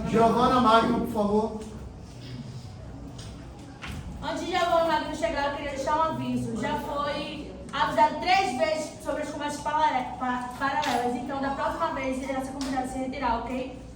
Giovana Magno, por favor. Antes de Giovana Magno chegar, eu queria deixar um aviso. Já foi avisado 3 vezes sobre as conversas paralelas. Então, da próxima vez, irá ser convidado a se retirar, ok?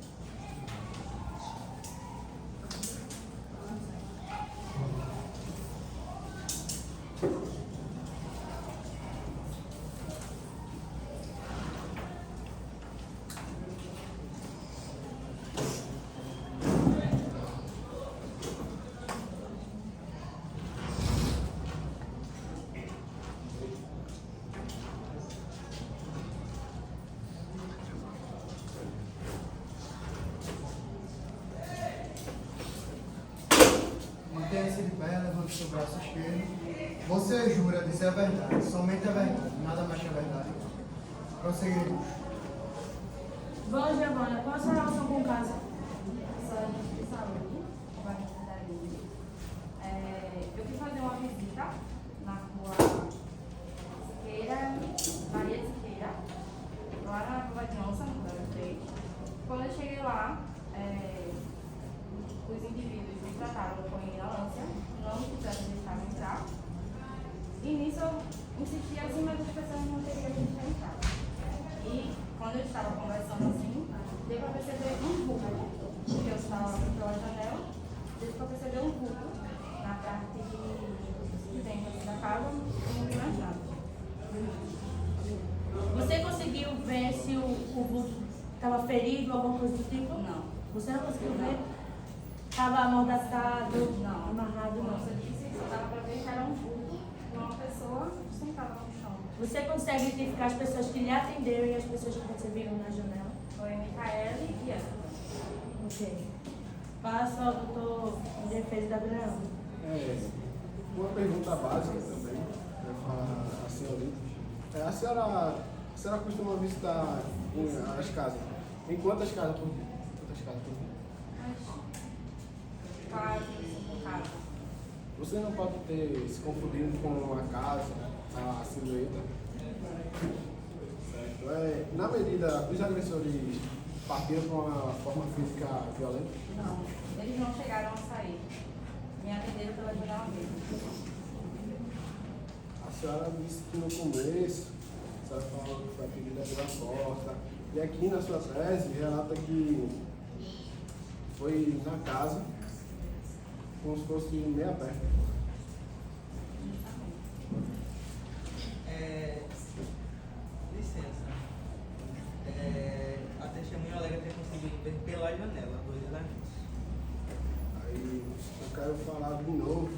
Mantenha-se de pé, levante seu braço esquerdo. Você jura dizer a verdade, somente a verdade, nada mais que a verdade. Prosseguiremos. Bom, Giovana, qual a sua relação com o caso? Sou agente de saúde, trabalhista da Lili. Eu fui fazer uma visita na rua Siqueira, Maria de Siqueira, lá na Rua Johnson, número 3. Quando eu cheguei lá, os indivíduos me trataram com ignorância, não quiseram deixar eu entrar. E nisso eu insisti assim, mas as pessoas não queriam deixar eu entrar. E quando eu estava conversando assim, deu para perceber um vulto, porque eu estava pela janela, deu para perceber um vulto na parte de dentro da casa, e não vi mais nada. Você conseguiu ver se o vulto estava ferido, alguma coisa do tipo? Não. Você não conseguiu ver? Estava amordaçado, Não. amarrado, Como não. você disse, só dava para ver que era um vulto de uma pessoa sentada no chão. Você consegue identificar as pessoas que lhe atenderam e as pessoas que você viu na janela? Foi Micaele e ela. Ok. Passa ao doutor em defesa da Adriana. Uma pergunta básica também, para a senhorita. A senhora costuma visitar as casas? Em quantas casas por dia? Quantas casas por dia? Mas, quase, 5 casas. Você não pode ter se confundido com a casa, a silhueta. Certo. Na medida, os agressores partiram para uma forma física violenta? Não, eles não chegaram a sair. Me atenderam pela janela mesmo. A senhora disse que no começo, a senhora falou que foi atendida pela porta. E aqui na sua tese relata que foi na casa, como se fosse meio aberto. Licença. A testemunha alega ter conseguido ver pela janela 2 elementos. Aí eu quero falar de novo,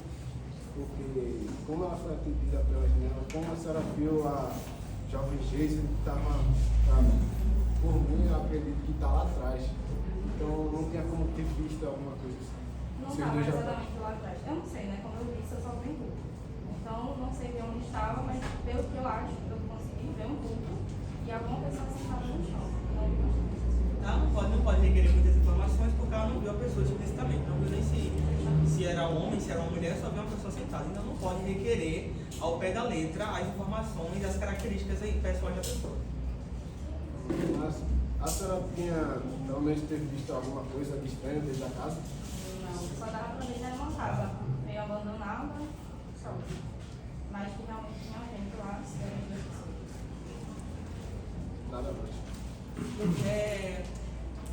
porque como ela foi atendida pela janela, como a senhora viu a jovem Geisa que estava, por mim, eu acredito que está lá atrás. Então não tinha como ter visto alguma coisa assim. Não Vocês estava dois já- exatamente lá atrás. Eu não sei, né? Como eu disse, eu só vi um vulto. Então, não sei de onde estava, mas pelo que eu acho, eu consegui ver um vulto e alguma pessoa sentada no chão. Não vi mais nada. Ela não pode requerer muitas informações porque ela não viu a pessoa explicitamente. Não viu nem se era um homem, se era uma mulher, só viu uma pessoa sentada. Então não pode requerer ao pé da letra as informações e as características aí, pessoais da pessoa. Mas a senhora tinha, pelo menos, ter visto alguma coisa de estranho dentro da casa? Não, só dava pra ver que era uma casa meio abandonada, só. Mas que realmente tinha gente lá, eram 2 pessoas. Nada mais.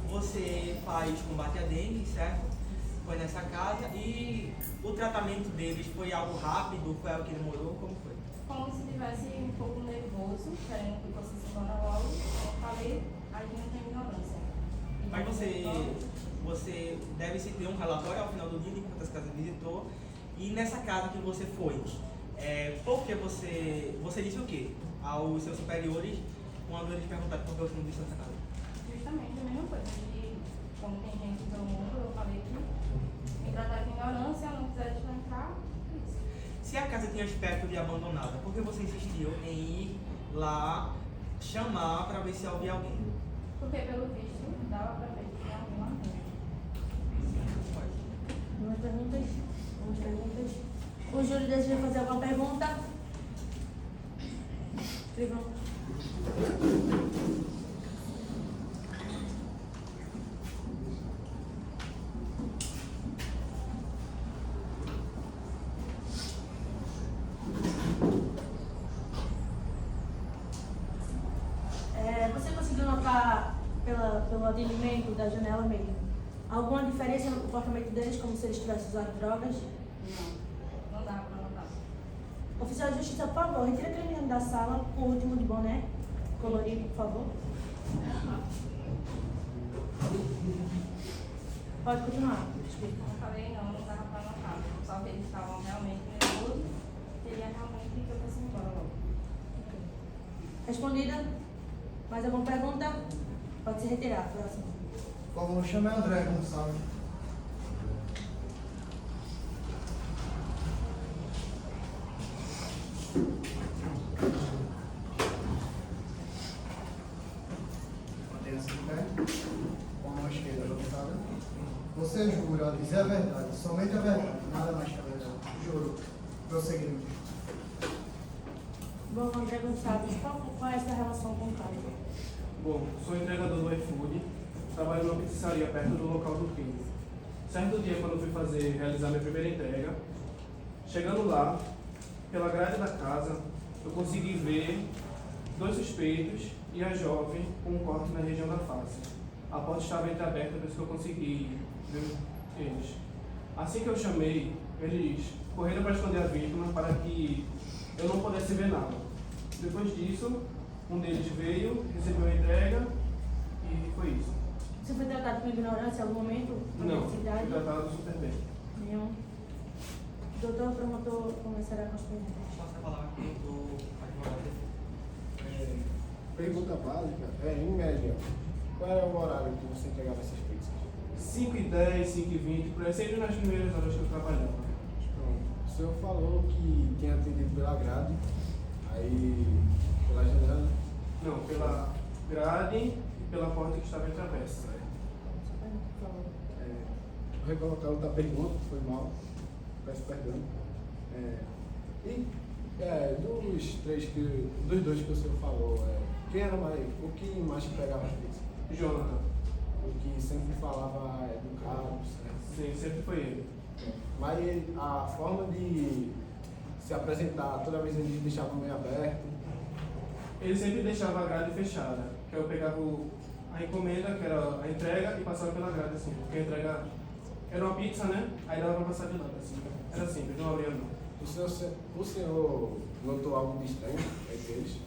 Você faz combate à dengue, certo? Foi nessa casa e o tratamento deles foi algo rápido, foi algo que demorou, como foi? Como se estivesse um pouco nervoso, querendo que fosse se embora logo. Eu falei, agindo com ignorância. Mas você deve se ter um relatório ao final do dia de quantas casas visitou. E nessa casa que você foi, por que você disse o quê? Aos seus superiores, quando eles perguntaram por que você não disse nessa casa? Justamente a mesma coisa. E como tem gente pelo mundo, eu falei que me trataram com ignorância, não quiser deixar entrar, isso. Se a casa tinha aspecto de abandonada, por que você insistiu em ir lá chamar para ver se havia alguém? Porque pelo visto, dava pra ver que tinha alguma coisa. Umas perguntas? O júri deseja fazer alguma pergunta? Tribunal. pelo atendimento da janela mesmo, alguma diferença no comportamento deles, como se eles tivessem usado drogas? Não dá pra notar. Oficial de justiça, por favor, retira aquele menino da sala, o último de boné colorido, por favor. Pode continuar, explica. Como eu falei, não dava pra notar. Só que eles estavam realmente nervosos, queria realmente que eu fosse embora logo. Respondida. Mais alguma pergunta? Pode se retirar. Próximo. Por favor, chame André Gonçalves. Mantenha-se de pé, com a mão esquerda levantada. Você jura dizer a verdade, somente a verdade, nada mais que a verdade. Juro. Prosseguimos. Bom, André Gonçalves, qual é essa relação com o caso? Bom, sou entregador do iFood, trabalho numa pizzaria perto do local do crime. Certo dia, quando fui realizar minha primeira entrega, chegando lá, pela grade da casa, eu consegui ver 2 suspeitos e a jovem com um corte na região da face. A porta estava entreaberta, por isso que eu consegui ver eles. Assim que eu chamei, eles correram para esconder a vítima para que eu não pudesse ver nada. Depois disso, um deles veio, recebeu a entrega e foi isso. Você foi tratado com ignorância em algum momento? Com Não, agressividade? fui tratado super bem. Nenhum. Doutor, promotor, começará com as perguntas. Posso falar com o advogado? Pergunta básica em média, qual era o horário que você entregava essas pizzas? 5h10, 5h20, por aí, sempre nas primeiras horas que eu trabalhava. Pronto. O senhor falou que tinha atendido pela grade, aí pela janela. Não, pela grade e pela porta que estava entreaberta. Por favor. Vou recolocar outra pergunta, foi mal, peço perdão. Dos dois que o senhor falou, quem era mais, o que mais pegava as pizzas? Jonathan, O que sempre falava educado, certo? sim, sempre foi ele. Mas a forma de se apresentar, toda vez ele deixava meio aberto. Ele sempre deixava a grade fechada, que eu pegava a encomenda, que era a entrega, e passava pela grade, assim, porque a entrega era uma pizza, né? Aí dava pra passar de lado, assim. Era simples, não abria não. O senhor notou algo de estranho entre eles?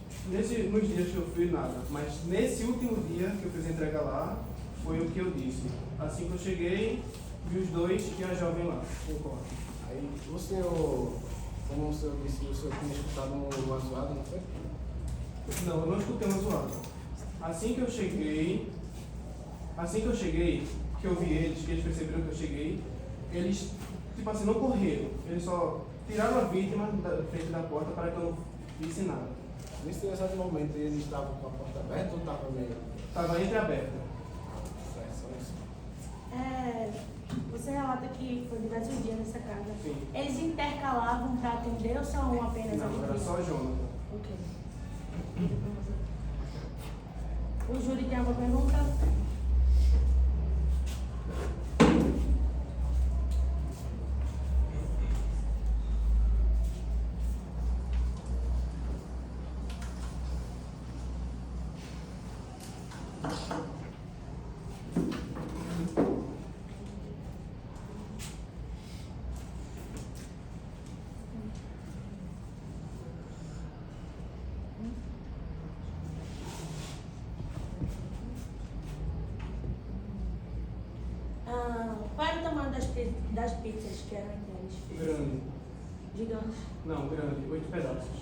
Nos dias que eu fui, nada. Mas nesse último dia que eu fiz a entrega lá, foi o que eu disse. Assim que eu cheguei, vi os 2 e a jovem lá, com o corte. Aí o senhor, como o senhor disse, o senhor tinha escutado uma zoada, não foi? Não, eu não escutei uma zoada. Assim que eu cheguei, que eu vi eles, que eles perceberam que eu cheguei, eles, tipo assim, não correram. Eles só tiraram a vítima da frente da porta para que eu não visse nada. Nesse exato momento eles estavam com a porta aberta ou estava meio... Estava entreaberta. Certo, só isso. Você relata que foi diversos dias nessa casa. Sim. Eles intercalavam para atender ou só um apenas Não, era atendia? só Jonathan. Ok. O júri tem alguma pergunta? Qual era o tamanho das pizzas que eram entregues? Grande. Gigantes. Não, grande. 8 pedaços.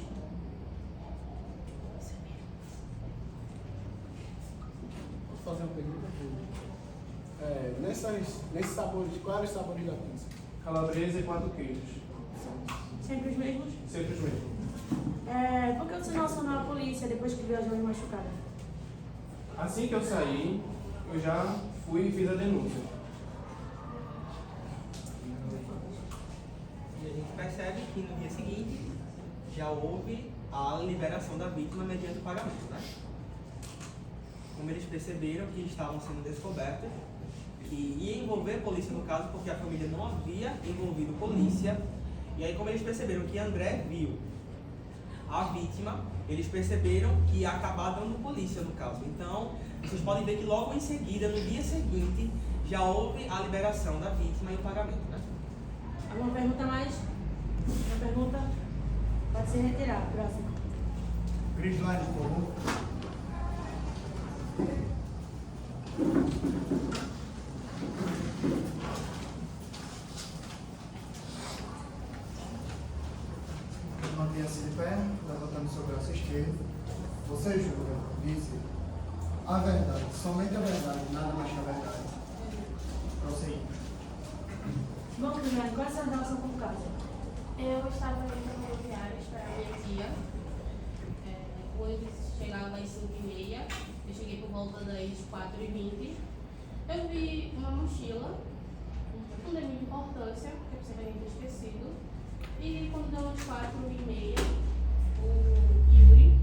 Posso fazer uma pergunta? Nesses sabores, quais eram os sabores da pizza? Calabresa e 4 queijos. Sempre os mesmos? Sempre os mesmos. Por que você não acionou a polícia depois que viu a jovem machucada? Assim que eu saí, eu já fui e fiz a denúncia. E a gente percebe que no dia seguinte já houve a liberação da vítima mediante o pagamento, né? Como eles perceberam que estavam sendo descobertos, que ia envolver a polícia no caso, porque a família não havia envolvido polícia, e aí como eles perceberam que André viu a vítima, eles perceberam que ia acabar dando polícia no caso. Então, vocês podem ver que logo em seguida, no dia seguinte, já houve a liberação da vítima e o pagamento, né? Alguma pergunta mais? Uma pergunta? Pode ser retirada. Próximo. Gridline, por favor. Mantenha-se de pé, levantando seu braço esquerdo. Você jura dizer a verdade, somente a verdade, nada mais que a verdade. Prosseguir. Bom, Cristiane, qual é a sua relação com o caso? Eu estava indo para rodoviária esperar a minha tia. O ônibus chegava às 5h30. Eu cheguei por volta das 4h20. Eu vi uma mochila, não dei muita importância, porque eu pensei que eu tinha esquecido. E quando deu umas 4h30, o Yuri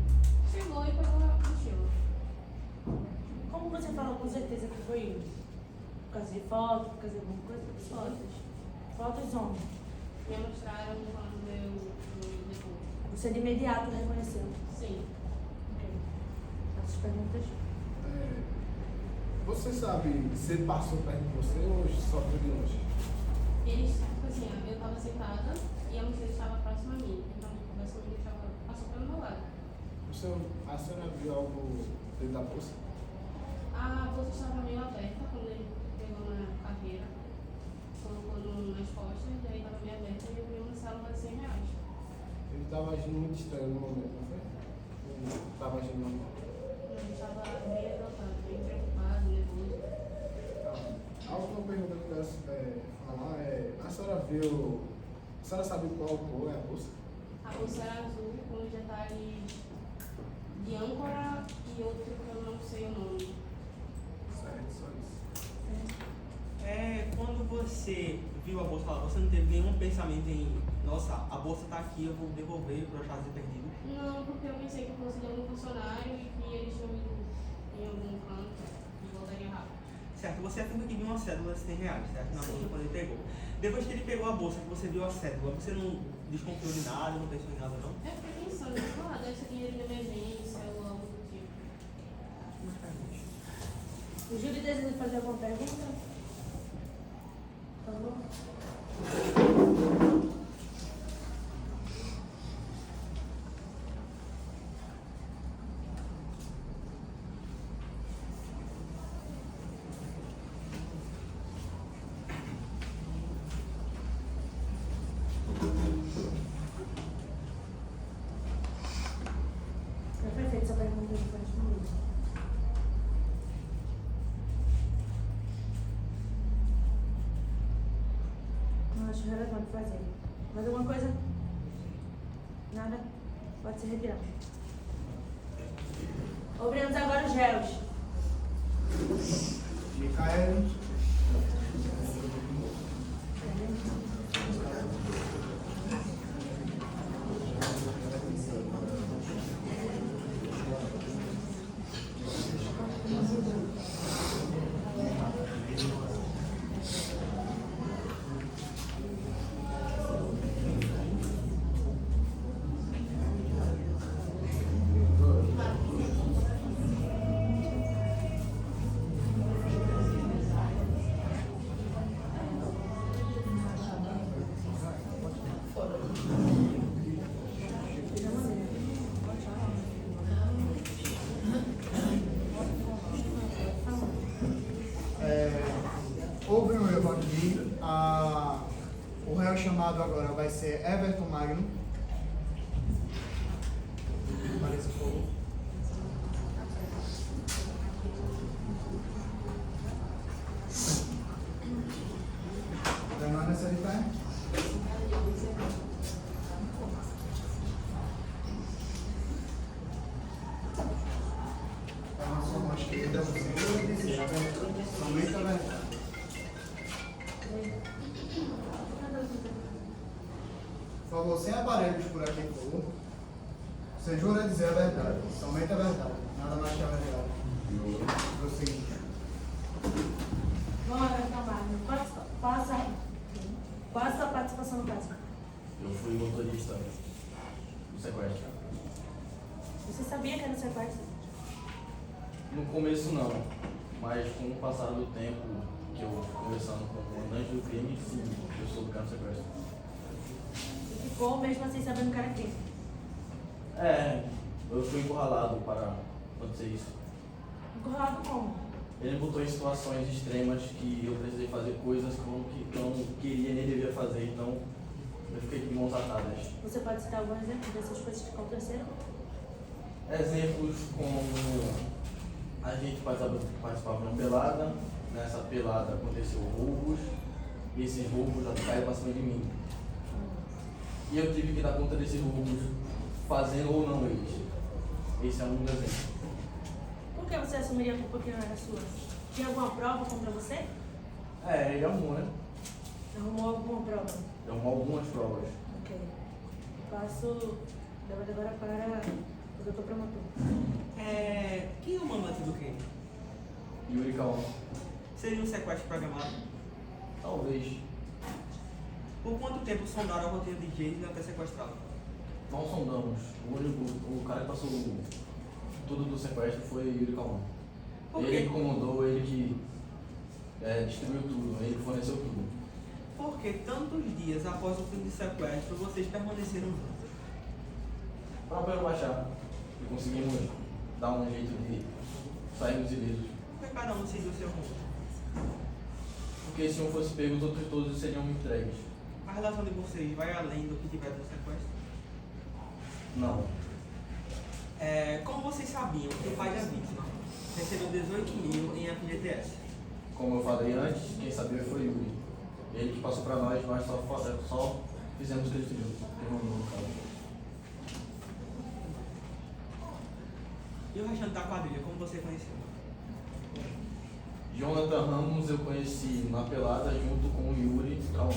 chegou e pegou a mochila. Como você falou com certeza que foi Yuri? Por causa de foto, por causa de alguma coisa? Fotos. Fotos onde? Me mostraram quando eu depois. Você de imediato reconheceu? Sim. Ok. As perguntas? Você sabe se ele passou perto de você ou só foi de longe? Eles, assim, eu estava sentada e a mochila estava próxima a mim. Então, conversando, ele passou pelo meu lado. A senhora viu algo dentro da bolsa? A bolsa estava meio aberta quando ele pegou na carreira, colocou nas costas, e aí estava meio aberta e eu vi uma célula de R$100. Ele estava agindo muito estranho no momento, não foi? Ou estava agindo normal? Eu estava bem exaltado, bem preocupado, nervoso. A última pergunta que eu quero falar é: a senhora viu. A senhora sabe qual cor é a bolsa? A bolsa era azul com os detalhes de âncora e outro que eu não sei o nome. Certo, só isso. Quando você viu a bolsa lá, você não teve nenhum pensamento em, nossa, a bolsa está aqui, eu vou devolver para achar ser perdido? Não, porque eu pensei que fosse de algum funcionário e que eles tinham ido em algum canto e voltaria rápido. Certo, você afirma que viu uma cédula de R$100, certo? Na Sim. bolsa quando ele pegou. Depois que ele pegou a bolsa, que você viu a cédula, você não desconfiou de nada, não pensou em nada, não? Eu fiquei pensando, deve ser dinheiro de emergência ou algo do tipo. O Júlio deseja fazer alguma pergunta? Por favor. É perfeito essa pergunta de responder. Não acho relevante fazer. Mais alguma coisa? Nada? Pode ser retirado. Obrigamos agora os réus. Micael. Houve um erro aqui. O réu chamado agora vai ser Everton Magno. Apareça, por favor. Permaneça de pé. Com a sua mão esquerda, você vai dizer a verdade, somente a verdade. Por favor, sem aparelhos por aqui, por favor. Você jura dizer a verdade, somente a verdade, nada mais que a verdade. Prosseguir. Bora, Camargo. Qual a sua participação no caso? Eu fui motorista do sequestro. Você sabia que era sequestro? No começo não, mas com o passar do tempo que eu conversando com o mandante do crime, sim, eu soube que era um sequestro. E ficou mesmo assim sabendo que era crime. É, eu fui encurralado para acontecer isso. Encurralado como? Ele botou em situações extremas que eu precisei fazer coisas que eu não queria nem devia fazer, então eu fiquei de mãos atadas. Você pode citar algum exemplo dessas coisas que aconteceram? Exemplos como a gente participava de uma pelada, nessa pelada aconteceu roubos, e esses roubos caíram para cima de mim. E eu tive que dar conta desses roubos, fazendo ou não eles. Esse é um dos exemplos. Por que você assumiria a culpa que não era sua? Tinha alguma prova contra você? É, ele arrumou, né? Arrumou alguma prova? Ele arrumou algumas provas. Ok. Passo o debate agora para o doutor promotor. Quem é o mandante do crime? Yuri Kaon. Seria um sequestro programado? Talvez. Por quanto tempo sondaram a rotina de Jason até sequestrá-lo? Não sondamos. O cara que passou tudo do sequestro foi Yuri Kaon. Por Ele quê? que comandou, ele que distribuiu tudo, ele que forneceu tudo. Por que tantos dias após o fim do sequestro vocês permaneceram juntos? Para poder baixar. E conseguimos dar um jeito de sairmos ilesos. Por que cada um seguiu seu rumo? Porque se um fosse pego, os outros todos seriam entregues. A relação de vocês vai além do que tiver no sequestro? Não. Como vocês sabiam que o pai da vítima recebeu 18 mil em FGTS? Como eu falei antes, quem sabia foi Yuri. Ele que passou para nós só fizemos o que ele pediu. Ele mandou, no caso. E o restante da quadrilha, como você conheceu? Jonathan Ramos eu conheci na pelada junto com o Yuri Kaon.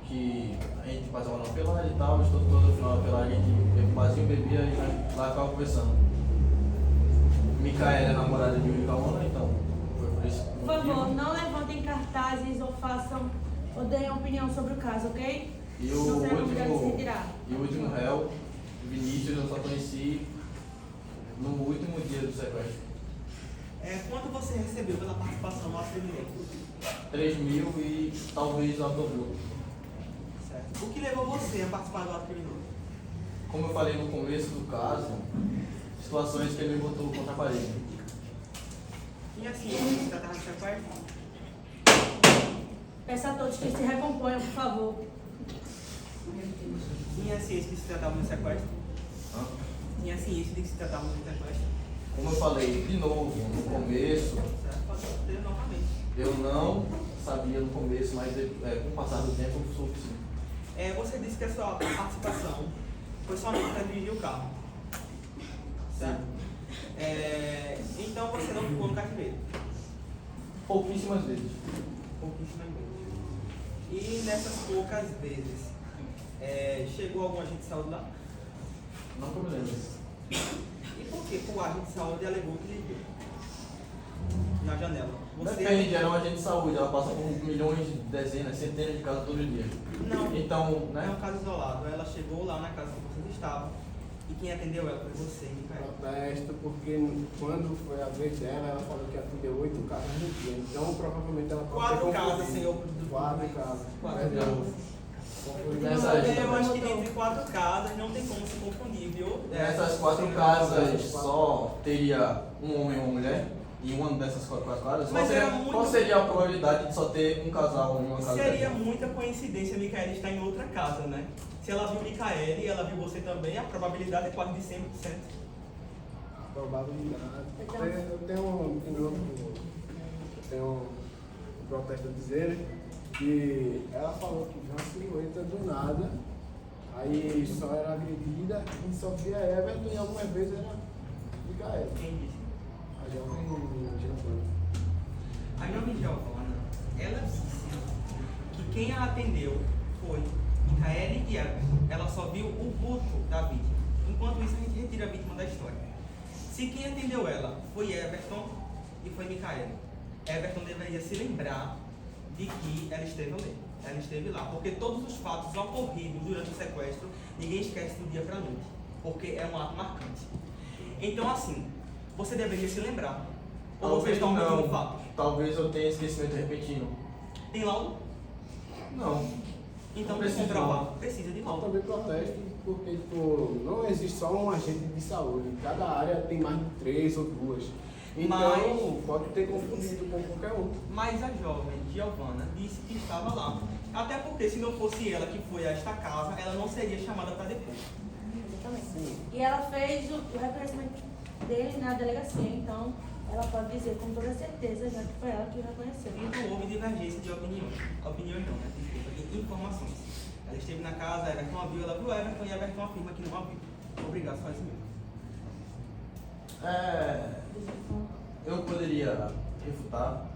Que a gente passava na pelada e tal, todo final da pelada a gente fazia bebia e lá ficava conversando. Micaela é namorada de Yuri Kaon, então foi por isso. Por favor, não levantem cartazes ou deem opinião sobre o caso, ok? E Não será convidado a se retirar. o último réu, Vinícius, eu só conheci no último dia do sequestro. Quanto você recebeu pela participação no ato criminoso? 3 mil e talvez o autobus. Certo. O que levou você a participar do ato criminoso? Como eu falei no começo do caso, situações que ele me botou contra a parede. Tinha ciência que se tratava de sequestro? Peço a todos que se recomponham, por favor. Tinha ciência que se tratava de sequestro? Hã? Tinha ciência de que se tratava de sequestro? Como eu falei de novo no começo, Certo. Pode ter novamente. eu não sabia no começo, mas com o passar do tempo eu soube sim. Você disse que a sua participação foi somente para dirigir o carro. Certo? Então você não ficou no cativeiro. Pouquíssimas vezes. Pouquíssimas vezes. E nessas poucas vezes, chegou algum agente de saúde lá? Não que eu me lembro. E por que o agente de saúde alegou que ele viu? Na janela. Depende, era um agente de saúde, ela passa por milhões, dezenas, centenas de casos todo dia. Não, Então, não é né? um caso isolado. Ela chegou lá na casa que vocês estavam e quem atendeu ela foi você, Micael. Protesto porque quando foi a vez dela, ela falou que atendeu 8 casas no dia. Então, provavelmente ela pode ter 4 casas, confundido. senhor. 4 casas. 4 Verdade. casas. Nessa- Eu acho que dentre 4 casas não tem como se confundir, viu? Nessas 4 casas só teria um homem e uma mulher. Em uma dessas 4 casas, Mas era muito- qual seria a probabilidade de só ter um casal em uma casa? Seria muita coincidência a Micaela estar em outra casa, né? Se ela viu Micaela e ela viu você também, a probabilidade é quase de 100%. Probabilidade. Então- Eu tenho um protesto a dizer que ela falou que viu uma silhueta do nada, aí só era agredida e só via Everton e algumas vezes era Micaela. Quem disse? A jovem Giovanna. A jovem Giovanna, ela disse que quem a atendeu foi Micaela e Everton. Ela só viu o vulto da vítima. Enquanto isso, a gente retira a vítima da história. Se quem atendeu ela foi Everton e foi Micaela, Everton deveria se lembrar de que ela esteve ali. Ela esteve lá, porque todos os fatos ocorridos durante o sequestro, ninguém esquece do dia para a noite, porque é um ato marcante. Então, assim, você deveria se lembrar. Ou você Talvez está omitindo não. fatos? Talvez eu tenha esquecimento repentino. Tem laudo? Não. Então Não precisa precisa de comprovar. laudo. Precisa de Eu laudo. também protesto porque tipo, não existe só um agente de saúde. Cada área tem mais de 3 ou 2. Então, Mas- pode ter confundido com qualquer um. Mas a jovem Giovana disse que estava lá. Até porque se não fosse ela que foi a esta casa, ela não seria chamada para depor. Exatamente. E ela fez o reconhecimento dele na delegacia, então ela pode dizer com toda certeza, já que foi ela que o reconheceu. Então houve divergência de opiniões. Opiniões não, né? Desculpa, de informações. Ela esteve na casa, Everton a viu, ela viu Everton e Everton afirma que não a viu. Obrigado, só isso mesmo. Eu poderia refutar.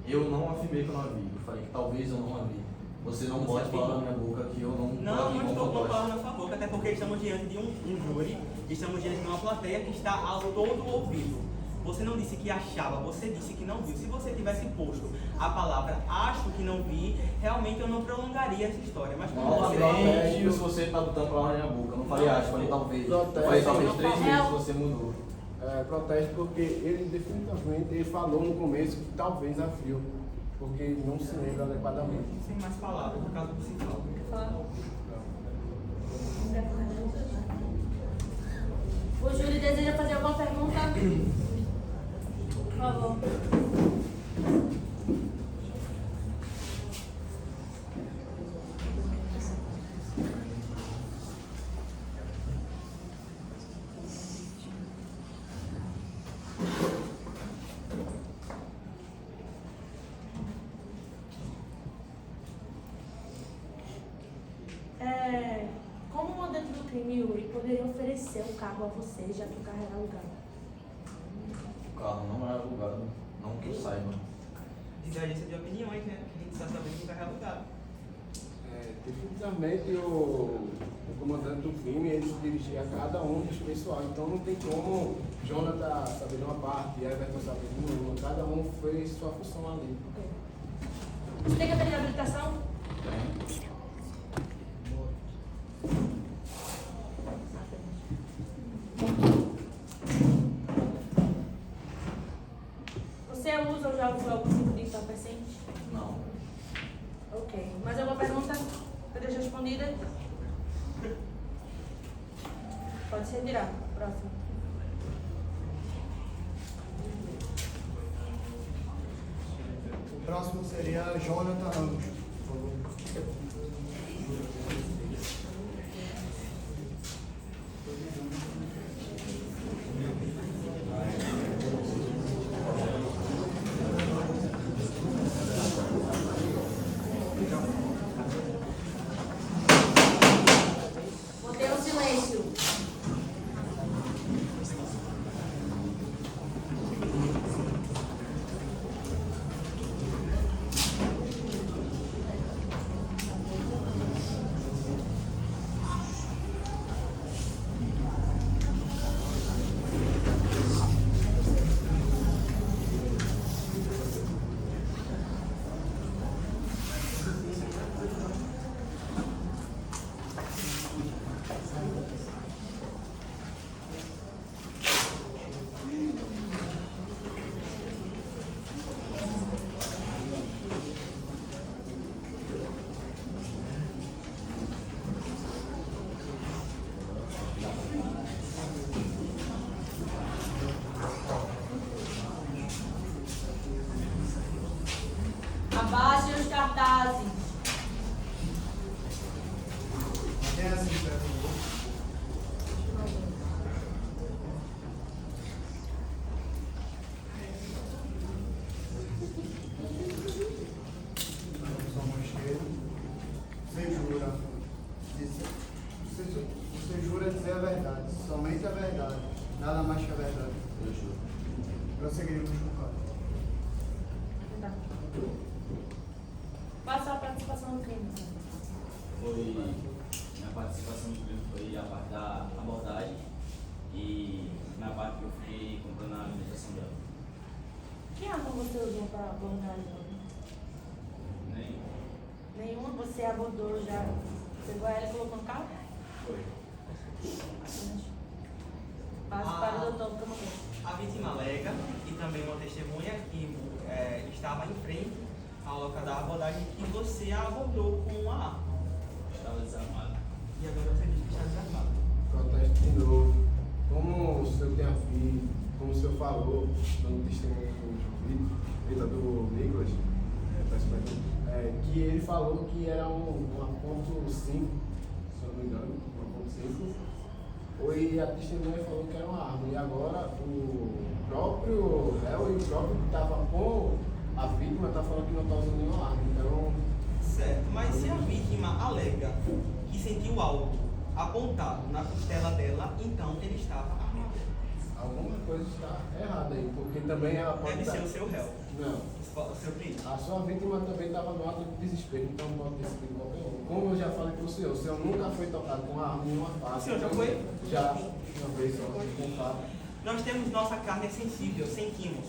Eu não afirmei que eu não a vi. Eu falei que talvez eu não a vi. Você não pode falar na minha boca que eu não Não, vi não com estou com a fantoche. palavra na sua boca, até porque estamos diante de um júri, estamos diante de uma plateia que está a todo ouvido. Você não disse que achava, você disse que não viu. Se você tivesse posto a palavra acho que não vi, realmente eu não prolongaria essa história. Mas como você Novamente, se você tá botando palavra na minha boca. Eu não falei acho, falei talvez. Eu falei talvez 3 vezes você mudou. Protesto porque ele definitivamente ele falou no começo que talvez a viu, porque não se lembra adequadamente. sem mais palavras, no caso principal. O júri deseja fazer alguma pergunta? Por favor. Como mandante do crime, Yuri poderia oferecer o carro a você, já que o carro era alugado? O carro não era alugado, não que eu saiba. Divergência de opiniões, né? Que a gente está sabendo que vai alugado. Definitivamente o comandante do crime ele se dirigia a cada um dos pessoal, então não tem como Jonathan saber de uma parte, Everton saber de uma, cada um fez sua função ali. Você tem carteira de habilitação? Tem. Você usa ou já usou algum tipo de entorpecente? Não. Ok. Mais alguma pergunta? Você deixa respondida? Pode se retirar. Próximo. O próximo seria Jonathan Ramos, por favor. Mantenha o silêncio. Abaixem os cartazes. Mantenha-se de pé, por favor. Sua mão esquerda. Você jura dizer a verdade, somente a verdade, nada mais que a verdade. Eu juro. Prosseguiremos com o caso. Tá. Qual a sua participação no crime? Minha participação no crime foi a parte da abordagem e na parte que eu fiquei comprando a alimentação dela. Que arma você usou para abordar ela? Nem Nenhuma? Você abordou já? Pegou ela e colocou no carro? foi. Passo para o doutor Camões. A vítima alega e também uma testemunha que estava em frente ao local da abordagem que você a abordou com uma arma. Estava desarmado. E agora você diz que está desarmado. Protesto de novo. Como o senhor tem visto, como o senhor falou, dando testemunho do Nicolas, que ele falou que era uma ponto 5, se eu não me engano, uma ponto 5. E a testemunha falou que era uma arma. E agora o próprio réu e o próprio que estava com a vítima está falando que não está usando nenhuma arma. Então, Certo, mas se a vítima alega que sentiu algo apontado na costela dela, então ele estava armado. alguma coisa está errada aí, porque também ela pode Deve ser o seu réu, Não. o seu cliente. A sua vítima também estava no ato de desespero, então pode ter sido qualquer um. Como eu já falei para o senhor nunca foi tocado com arma em uma face. O senhor já foi? Já, uma vez só, com faca. Nós temos nossa carne sensível, sentimos.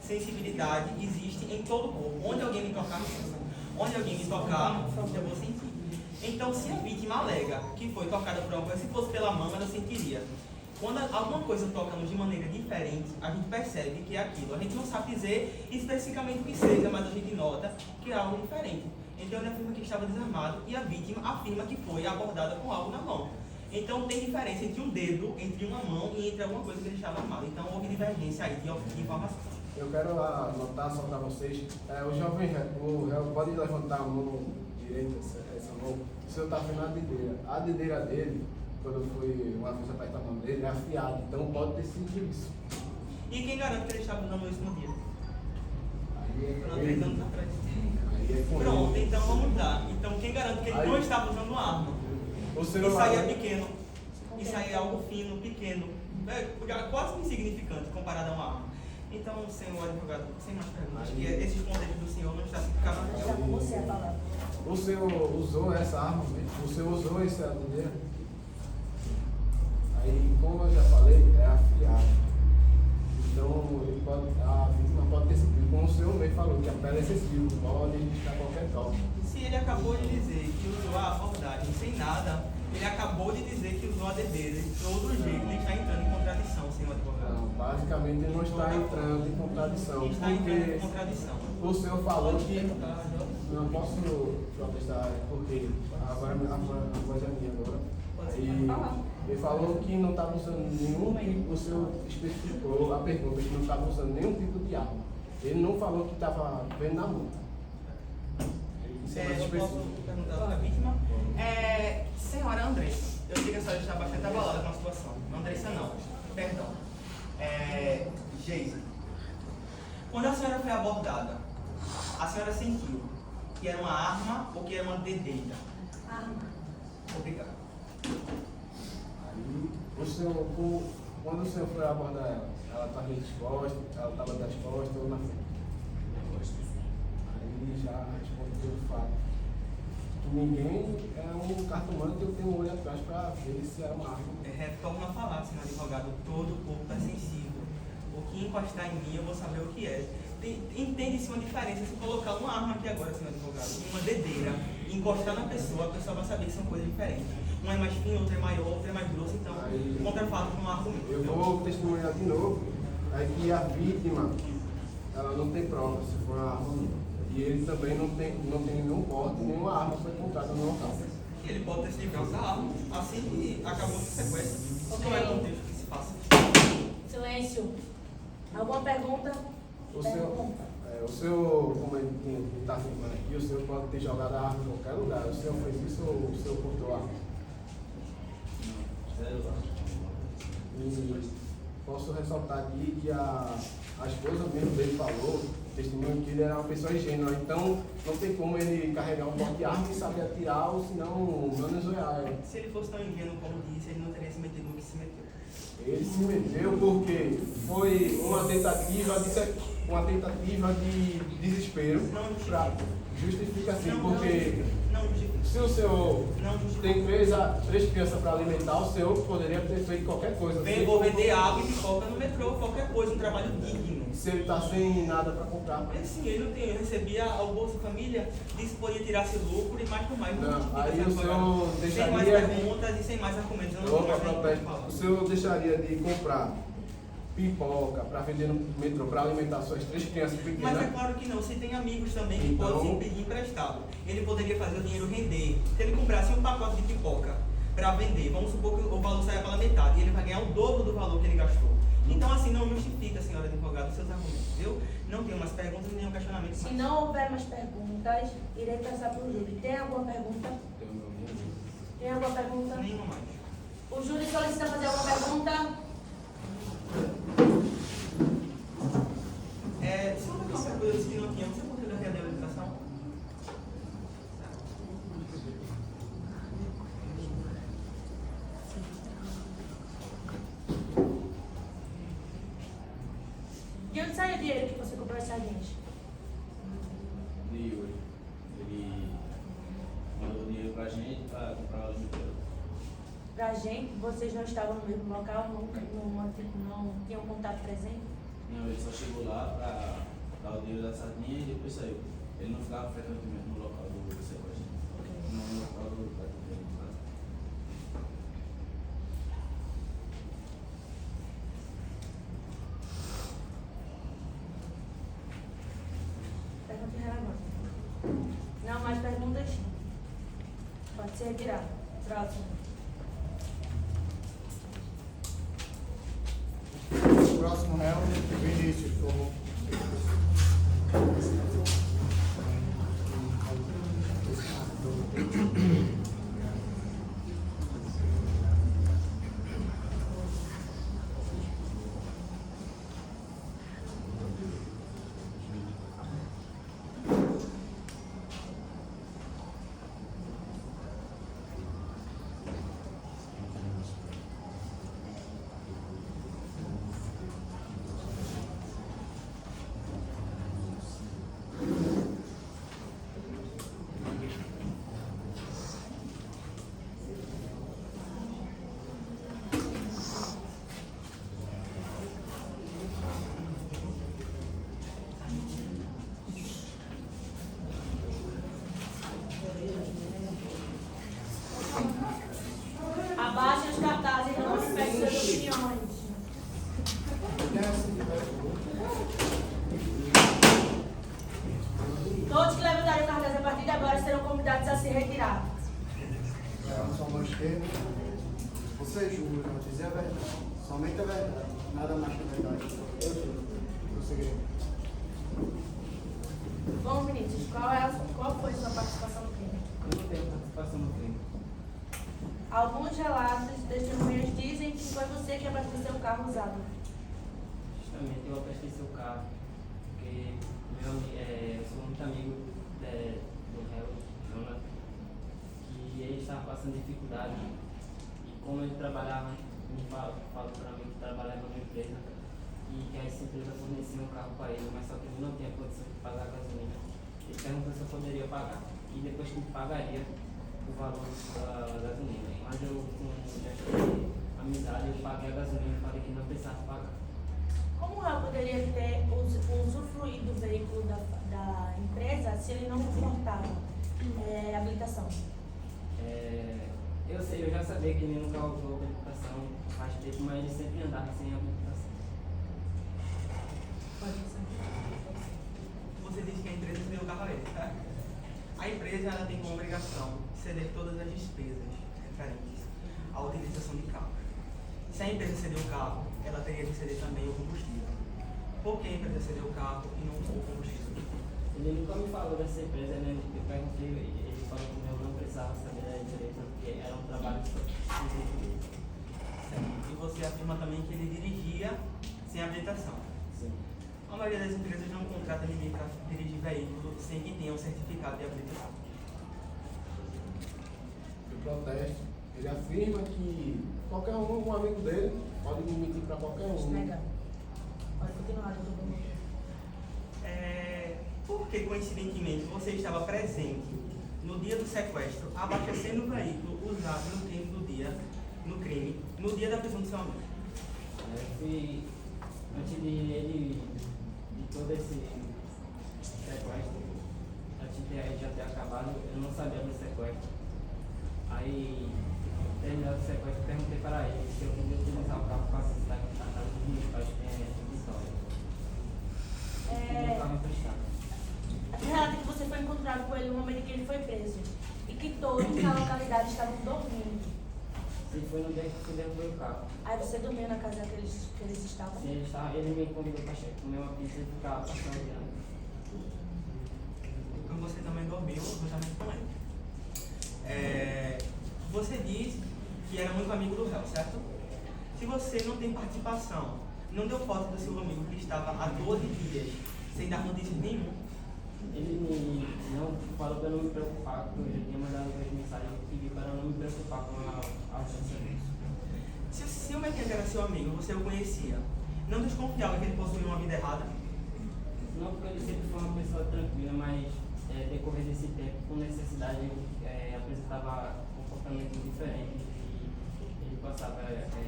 Sensibilidade existe em todo o corpo. Onde alguém me tocar, onde alguém me tocar, eu vou sentir. Então, se a vítima alega que foi tocada por alguma coisa, se fosse pela mão, ela sentiria. Quando alguma coisa toca-nos de maneira diferente, a gente percebe que é aquilo. A gente não sabe dizer especificamente o que seja, mas a gente nota que é algo diferente. Então, ele afirma que estava desarmado e a vítima afirma que foi abordada com algo na mão. Então, tem diferença entre um dedo, entre uma mão e entre alguma coisa que ele estava armado. Então, houve divergência aí de informação. Eu quero anotar só para vocês, o jovem o réu pode levantar a mão direita, essa mão, o senhor está vendo a dedeira. A dedeira dele, quando foi uma vez apertar a mão dele, é afiada, então pode ter sido isso. E quem garante que ele estava usando isso no dia? Aí Foram é 3 anos atrás. Aí é com Pronto, ele. então vamos lá. Então, quem garante que ele Aí- não estava usando arma? O senhor Isso aí é vai- pequeno. Isso aí é algo fino, pequeno. Quase insignificante comparado a uma arma. Então, senhor advogado, sem mais perguntas, que esses poderes do senhor não está se ficando. Está com você a palavra. O senhor usou essa arma mesmo? O senhor usou essa dedeira? Aí, como eu já falei, é afiado. Então, a vítima pode ter sentido, como o senhor mesmo falou, que a pele é sensível, pode registrar qualquer toque. Se ele acabou de dizer que usou a abordagem sem nada, ele acabou de dizer que usou a dedeira. De todo jeito, ele está entrando em contradição, senhor advogado. Não, basicamente ele não está entrando em contradição, Ele está entrando em porque contradição. o senhor falou que não posso protestar, porque agora a voz é minha agora. Aí, ele falou que não estava usando nenhum tipo, o senhor especificou a pergunta, que não estava usando nenhum tipo de arma. Ele não falou que estava vendo na mão. Isso é mais Eu posso específico. perguntar para a vítima? Senhora Andressa, eu sei que a senhora está bastante abalada com a situação. Andressa não, perdão. Geisa, quando a senhora foi abordada, a senhora sentiu que era uma arma ou que era uma dedeira? Arma. Obrigado. Aí, o senhor, quando o senhor foi abordar ela estava de costas, ela estava das costas ou na frente? Aí já respondeu o fato. Ninguém é um cartomante que eu tenho um olho atrás para ver se é uma arma. Retorno a falar, senhor advogado, todo o corpo está sensível. O que encostar em mim, eu vou saber o que é. Entende-se uma diferença se colocar uma arma aqui agora, senhor advogado, uma dedeira, e encostar na pessoa, a pessoa vai saber que são coisas diferentes. Uma é mais fina, outra é maior, outra é mais grossa, então, contra fato com um argumento. Eu vou testemunhar de novo, é que a vítima, ela não tem prova se for uma arma ou não. E ele também não tem nenhum corte, nenhuma arma foi encontrada no local. E ele pode ter se livrado da arma, assim que acabou o sequestro. Não é contexto que se faça. Silêncio. Alguma pergunta? O senhor, como ele está afirmando aqui, o senhor pode ter jogado a arma em qualquer lugar. O senhor fez isso ou o senhor cortou a arma? E posso ressaltar aqui que a esposa mesmo dele falou, testemunho, que ele era uma pessoa ingênua, então não tem como ele carregar um porte de arma e saber atirar, ou senão manusear. Se ele fosse tão ingênuo como disse, ele não teria se metido no que se meteu. Ele se meteu porque foi uma tentativa de desespero Justifica assim, Não, porque Não justifica. se o senhor Não justifica. tem três crianças para alimentar, o senhor poderia ter feito qualquer coisa. Vou vender água e pipoca no metrô, qualquer coisa, um trabalho digno. Se ele está sem nada para comprar. Mas sim, ele não tem, ele recebia o Bolsa Família, disse que podia tirar-se lucro e mais por mais. Não, justifica aí ser o senhor advogado. Sem mais deixaria- perguntas e sem mais argumentos. Eu não Opa, tenho mais nem o que falar. o senhor deixaria de comprar pipoca para vender no metrô para alimentar suas 3 crianças Mas é pequenas? claro que não, se tem amigos também que Então- podem se pedir emprestado. Ele poderia fazer o dinheiro render. Se ele comprasse um pacote de pipoca para vender, vamos supor que o valor saia pela metade e ele vai ganhar o dobro do valor que ele gastou. Então assim, não justifica, senhora advogada, os seus argumentos, viu? Não tenho mais perguntas e nenhum questionamento. Se mais. não houver mais perguntas, irei passar para o júri. Tem alguma pergunta? Tem alguma pergunta? Nenhuma mais. O júri solicita fazer alguma pergunta? Se houver qualquer coisa que não tinha, você conseguiu reaver a habilitação? De onde saiu o dinheiro que você comprou essa gente? De hoje. Ele mandou dinheiro pra gente pra comprar o dinheiro. Pra gente, vocês não estavam no mesmo local, não tinham contato presente? Não, ele só chegou lá pra dar o dinheiro da sardinha e depois saiu. Ele não ficava frequentemente no local do sequestro. Não no local do dele. Pergunta relevante. Não mais perguntas? Pode ser retirado. Próximo. Próximo réu, Vinícius, por favor. Abaixem os cartazes e não manifestem suas opiniões. Todos que levantarem o cartaz a partir de agora serão convidados a se retirar. Na sua mão esquerda. Você jura dizer a verdade, somente a verdade, nada mais que a verdade. Eu juro. Prosseguirei. Bom, Vinícius, qual foi a sua participação no crime? Eu não tenho participação no crime. Alguns relatos de testemunhas dizem que foi você que abasteceu o carro usado. Justamente eu abasteci o carro, porque eu sou muito amigo do réu, Jonathan, que ele estava passando dificuldade. E como ele trabalhava, me falou para mim que trabalhava numa empresa e que essa empresa fornecia um carro para ele, mas só que ele não tinha condição de pagar a gasolina. Ele perguntou se eu poderia pagar. E depois que ele pagaria o valor da gasolina. Mas eu, com um gesto de amizade, eu paguei a gasolina e falei que não precisava pagar. Como o réu poderia ter usufruído do veículo da empresa se ele não comportava habilitação? Eu sei, eu já sabia que ele nunca usou habilitação faz tempo, mas ele sempre andava sem habilitação. Pode ser. Você disse que a empresa cedeu o carro a ele, tá? A empresa ela tem como obrigação ceder todas as despesas referentes à utilização de carro. Se a empresa ceder o carro, ela teria que ceder também o combustível. Por que a empresa cedeu o carro e não o combustível? Ele nunca me falou dessa empresa, né? Eu perguntei, ele falou que eu não precisava saber da direito, porque era um trabalho exclusivo dele. Certo. E você afirma também que ele dirigia sem habilitação. Sim. A maioria das empresas não contrata ninguém para dirigir veículo sem que tenha um certificado de habilitação. Eu protesto. Ele afirma que qualquer um amigo dele, pode mentir para qualquer um. Nega. Pode continuar, doutor. Por porque coincidentemente você estava presente no dia do sequestro, abastecendo o veículo usado no crime, no dia da prisão do seu amigo. Eu fui, antes de todo esse sequestro, antes de já ter acabado, eu não sabia do sequestro. Aí, terminado o sequestro, eu perguntei para ele se eu podia utilizar o carro para visitar a casa dos meus pais que tem em Vitória. E o carro emprestado. Relata que você foi encontrado com ele no momento em que ele foi preso e que todos na localidade estavam dormindo. Sim, foi no dia que eu derrubei o carro. Aí você dormiu na casa que eles estavam? Sim, ele me convidou para comer uma pizza e ficar passando o dia. Então você também dormiu juntamente com ele. Você disse que era muito amigo do réu, certo? Se você não tem participação, não deu foto do seu amigo que estava há 12 dias sem dar notícias nenhuma, Ele não falou para não me preocupar, porque eu já tinha mandado as mensagens que pedi para não me preocupar com a ausência disso. se o mecânico era seu amigo, você o conhecia, não desconfiava que ele possuía uma vida errada? Não, porque ele sempre foi uma pessoa tranquila, mas decorrer desse tempo, com necessidade, ele apresentava comportamento diferente e ele passava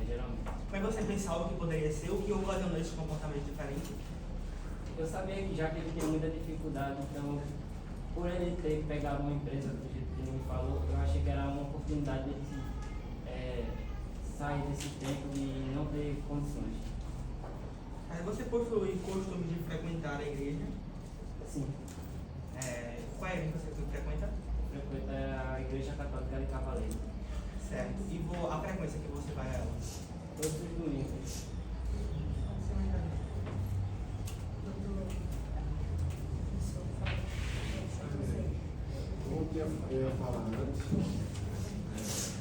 geralmente. Mas você pensava que poderia ser o que ocasionou esse comportamento diferente? Eu sabia que já que ele tinha muita dificuldade, então, por ele ter pegado uma empresa do jeito que ele me falou, eu achei que era uma oportunidade de sair desse tempo e não ter condições. Aí você possui costume de frequentar a igreja? Sim, Qual é a igreja que você frequenta? frequenta a Igreja Católica de Cavaleiro, Certo. E a frequência que você vai a ela? todos os domingos. Como eu ia falar antes,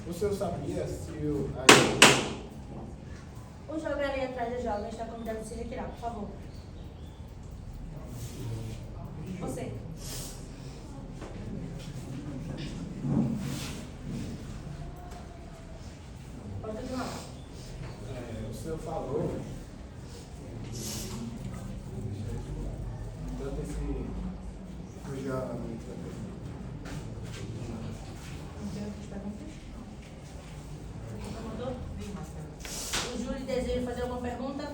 o senhor sabia se O jovem ali atrás da jaula está convidado a se retirar, por favor. Você. Pode continuar. o senhor falou tanto esse fugir a mente da pessoa. O Júlio deseja fazer alguma pergunta?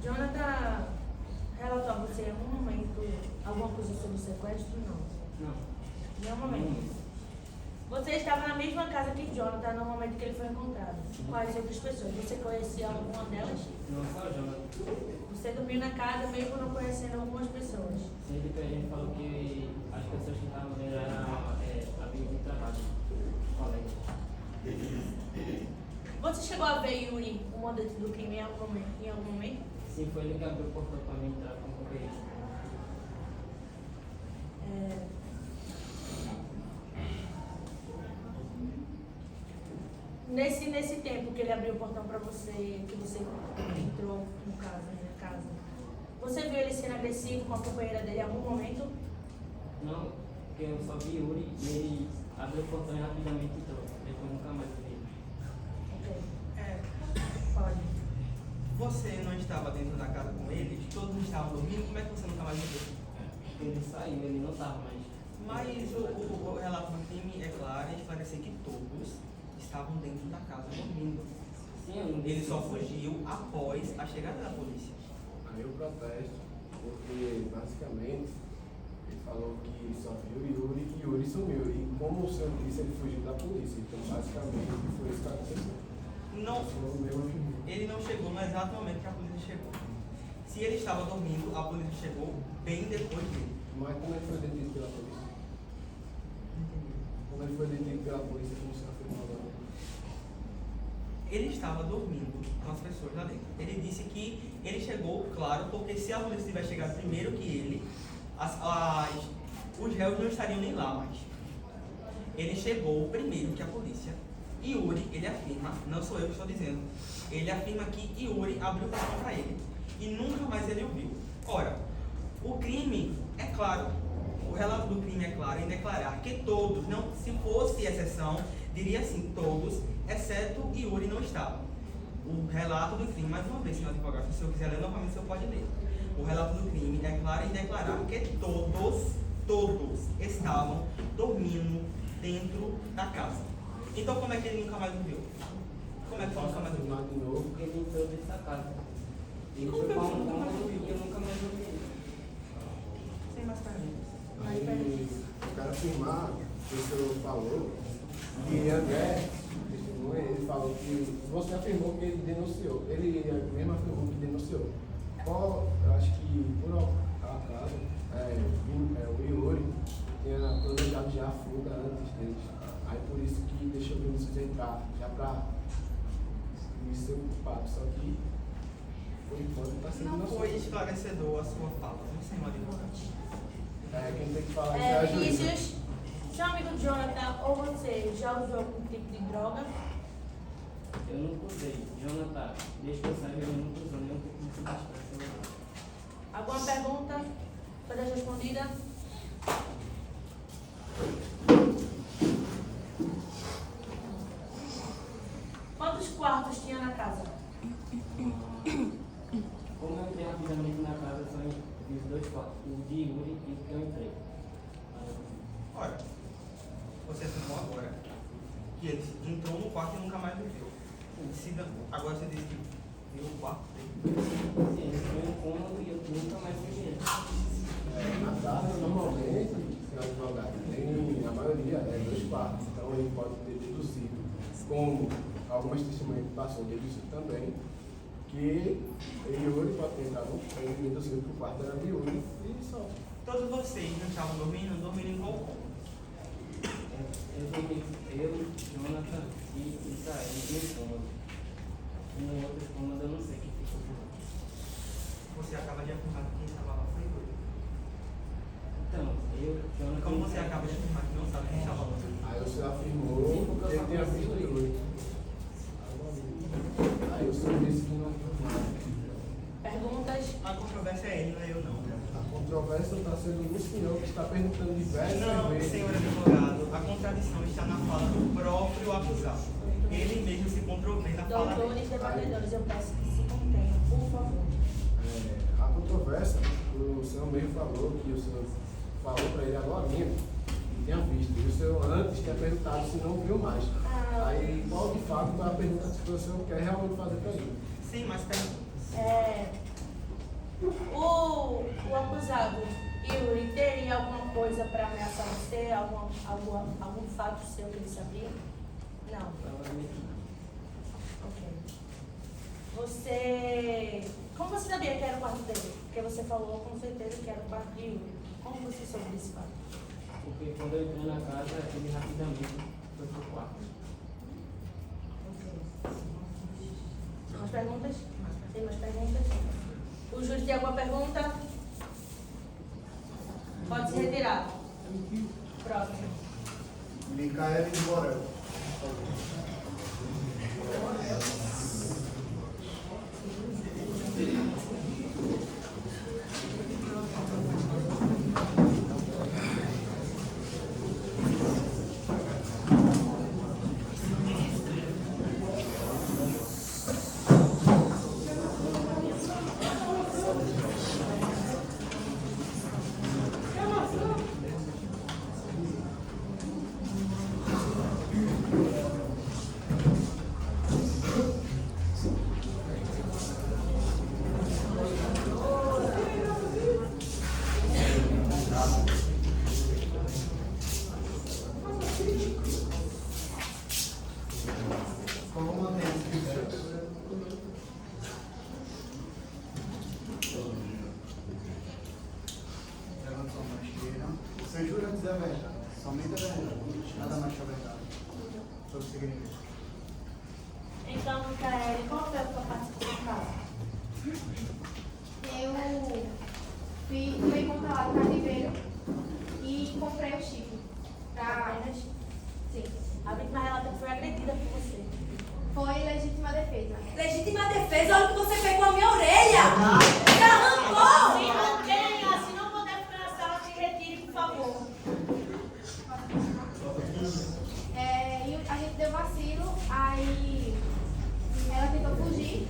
Jonathan relatou a você em algum momento alguma coisa sobre o sequestro? Não. Não. Em nenhum momento. Você estava na mesma casa que Jonathan no momento que ele foi encontrado. Quais outras pessoas? Você conhecia alguma delas? Não só o Jonathan. Você dormiu na casa mesmo não conhecendo algumas pessoas? Sempre que a gente falou que as pessoas que estavam vendo eram amigos de trabalho, colegas. Você chegou a ver Yuri, o mandante do crime, em algum momento? Sim, foi ele que abriu o portão para mim entrar com o companheiro. Nesse tempo que ele abriu o portão para você, que você entrou na casa, você viu ele sendo agressivo com a companheira dele em algum momento? Não, porque eu só vi Yuri e ele abriu o portão e rapidamente entrou. Depois nunca mais vi ele. Ok. Pode. Você não estava dentro da casa com eles, todos estavam dormindo, como é que você nunca mais viu? Ele saiu, ele não estava mais. Mas o relato do crime é claro e esclarecer que todos estavam dentro da casa dormindo. Sim, eu não Ele disse só isso. fugiu após a chegada da polícia. Aí eu protesto, porque basicamente ele falou que só viu Yuri e Yuri sumiu. E como o senhor disse, ele fugiu da polícia. Então basicamente foi isso que aconteceu. Não, O senhor me afirmou. ele não chegou no exato momento que a polícia chegou. Se ele estava dormindo, a polícia chegou bem depois dele. Mas como ele foi detido pela polícia? Como ele foi detido pela polícia, como o senhor afirmou agora? Ele estava dormindo com as pessoas lá dentro. Ele disse que ele chegou, claro, porque se a polícia tivesse chegado primeiro que ele, os réus não estariam nem lá mais. Ele chegou primeiro que a polícia Yuri, ele afirma, não sou eu que estou dizendo, ele afirma que Yuri abriu o portão para ele e nunca mais ele o viu. Ora, o crime é claro, o relato do crime é claro em declarar que todos, não, se fosse exceção, diria assim, todos, exceto Yuri não estavam. O relato do crime, mais uma vez, senhor advogado, se o senhor quiser ler novamente, o senhor pode ler. O relato do crime é claro em declarar que todos estavam dormindo dentro da casa. Então como é que ele nunca mais o viu? Como é que ele nunca mais o viu? De novo. Porque ele entrou dentro da casa. Ele foi para um ponto e eu nunca mais ouvi ele. Sem mais perguntas. Aí eu quero afirmar que o senhor falou que André, ele falou que você afirmou que ele denunciou. Ele mesmo afirmou que denunciou. Eu acho que por acaso o Yuri tinha planejado já a fuga antes deles. Aí por isso que deixou o Vinícius entrar, já para ser culpado. Só que por enquanto está sendo Não inocente. foi esclarecedor a sua fala, não senhor advogado. Quem tem que falar isso é a juíza. Vinícius, seu amigo Jonathan ou você já usou algum tipo de droga? Eu nunca usei. Jonathan, desde que eu saiba, eu nunca usou nenhum tipo de substância. Alguma pergunta? Todas respondida? Quantos quartos tinha na casa? Como eu entrei rapidamente na casa, só vi os 2 quartos. O de Yuri e o que eu entrei. Ora, você afirmou agora que ele entrou no quarto e nunca mais o viu. Agora você disse que viu o quarto dele. Sim, ele foi um cômodo e eu nunca mais vi ele. Na casa, normalmente, senhor advogado, tem a maioria, 2 quartos. Então ele pode ter deduzido, como algumas testemunhas que passou, deduzido também, que Yuri pode ter entrado, ele deduziu que o quarto era de Yuri e só. Todos vocês não estavam dormindo em qual cômodo? Eu dormi, eu, Jonathan e Israel, no meu cômodo. E no outro cômodo eu não sei quem ficou por lá. Você acaba de afirmar que quem estava lá foi Yuri. Então, eu, Jonathan. Como você acaba de afirmar que não sabe quem estava lá? Aí o senhor afirmou que ele tinha visto Yuri. Aí o senhor disse que não viu nada. Perguntas? A controvérsia é ele, não é eu não. A controvérsia está sendo o senhor que está perguntando diversas Não, vezes. senhor advogado, a contradição está na fala do próprio acusado. Ele mesmo se controvê na fala Doutores dele. debatedores, eu peço que se contenham, por favor. A controvérsia, o senhor mesmo falou que o senhor falou para ele agora mesmo que tinha visto. E o senhor antes tinha perguntado se não viu mais. Aí, qual de fato é a pergunta que o senhor quer realmente fazer para ele? Sem mais perguntas. O acusado Yuri teria alguma coisa para ameaçar você? Algum fato seu que ele sabia? Não. Provavelmente não. Ok. Você. Como você sabia que era o quarto dele? Porque você falou com certeza que era o quarto de Yuri. Como você soube desse fato? Porque quando eu entrei na casa, ele rapidamente foi pro quarto. Ok. Mais perguntas? Tem mais perguntas? O júri tem alguma pergunta? Pode se retirar. Próximo. Micael Borel. Como mantém esse critério? Levanta sua mão esquerda. Você jura dizer a verdade, somente a verdade, nada mais que a verdade. Sobre o segredo. Então, Micaele, qual foi a sua participação no caso? Eu fui comprar lá no cativeiro e comprei o chip. Pra... Apenas? Sim. A vítima relata que foi agredida por Foi legítima defesa. Legítima defesa, olha o que você fez com a minha orelha! Você arrancou! Se mantenha, se não puder ficar na sala, se retire, por favor. E a gente deu vacilo, aí ela tentou fugir.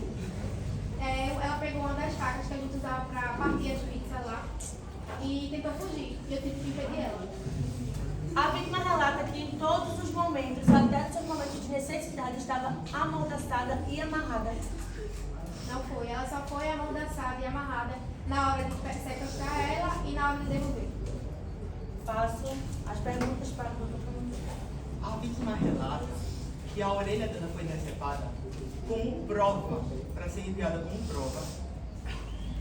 Ela pegou uma das facas que a gente usava para partir as pizzas lá e tentou fugir. E eu tive que impedir ela. A vítima relata que em todos os momentos, até nos seus momentos de necessidade, estava amordaçada e amarrada. Não foi, ela só foi amordaçada e amarrada na hora de sequestrar ela e na hora de devolver. Faço as perguntas para o doutor. A vítima relata que a orelha dela foi decepada como prova, para ser enviada como prova,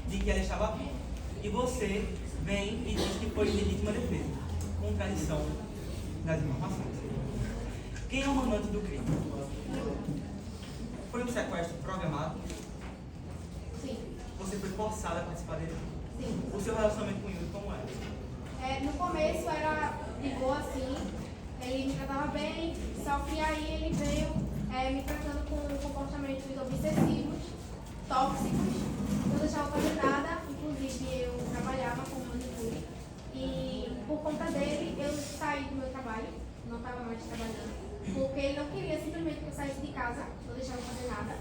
de que ela estava viva. E você vem e diz que foi legítima defesa. Contradição das informações. Quem é o mandante do crime? Foi um sequestro programado? Sim. Você foi forçada a participar dele? Sim. O seu relacionamento com ele como era? No começo era de boa assim, ele me tratava bem, só que aí ele veio me tratando com comportamentos obsessivos, tóxicos, não deixava fazer nada, inclusive eu trabalhava como manicure e por conta dele eu saí do meu trabalho, não estava mais trabalhando, porque ele não queria simplesmente que eu saísse de casa, não deixava fazer nada.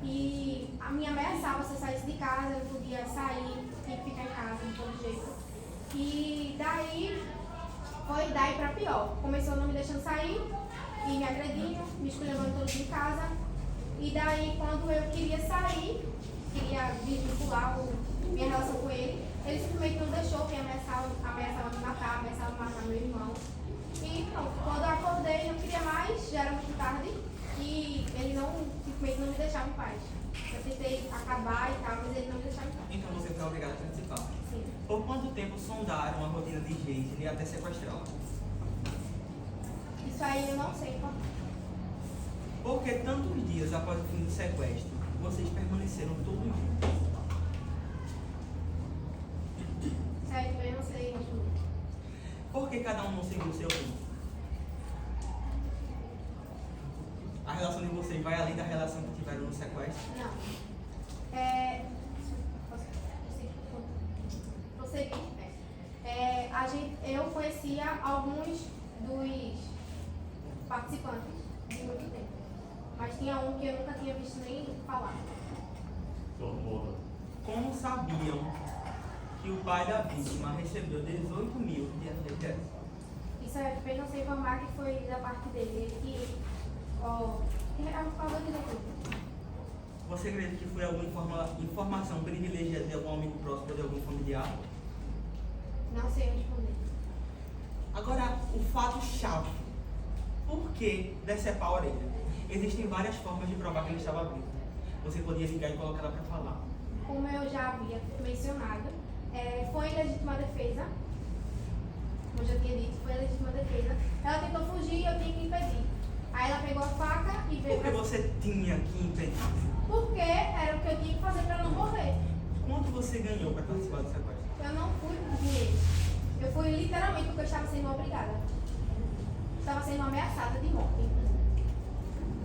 E a me ameaçava se eu saísse de casa, eu não podia sair, tinha que ficar em casa de todo jeito. E daí foi daí pra pior. Começou não me deixando sair e me agredindo, me esculhambando todo de casa. E daí quando eu queria sair, queria desvincular minha relação com ele, ele simplesmente não deixou, me ameaçava me matar, ameaçava matar meu irmão. E pronto, quando eu acordei não queria mais, já era muito tarde, e ele simplesmente não me deixava em paz. Eu tentei acabar e tal, mas ele não me deixava em paz. Então você foi obrigada a participar? Sim. Por quanto tempo sondaram a rotina de Geisel até sequestrá-la? Isso aí eu não sei qual. Porque tantos dias após o fim do sequestro, vocês permaneceram todos juntos? Certo, eu não sei responder. Por que cada um não seguiu o seu rumo? A relação de vocês vai além da relação que tiveram no sequestro? Não. Prosseguir. Eu conhecia alguns dos participantes de muito tempo, mas tinha um que eu nunca tinha visto nem falar. Como sabiam que o pai da vítima recebeu 18 mil de FGTS? Isso eu não sei informar que foi da parte dele. Ele que é um favor de tudo. Você acredita que foi alguma informação privilegiada de algum amigo próximo ou de algum familiar? Não sei responder. Agora, o fato chave. Por que decepar a orelha? Existem várias formas de provar que ele estava vivo. Você podia ligar e colocar ela para falar. Como eu já havia mencionado, foi legítima defesa. Como eu já tinha dito, foi legítima defesa. Ela tentou fugir e eu tinha que impedir. Aí ela pegou a faca e veio. Por que você tinha que impedir? Porque era o que eu tinha que fazer para não morrer. Quanto você ganhou para participar do sequestro? Eu não fui por dinheiro. Eu fui literalmente porque eu estava sendo obrigada. Estava sendo ameaçada de morte.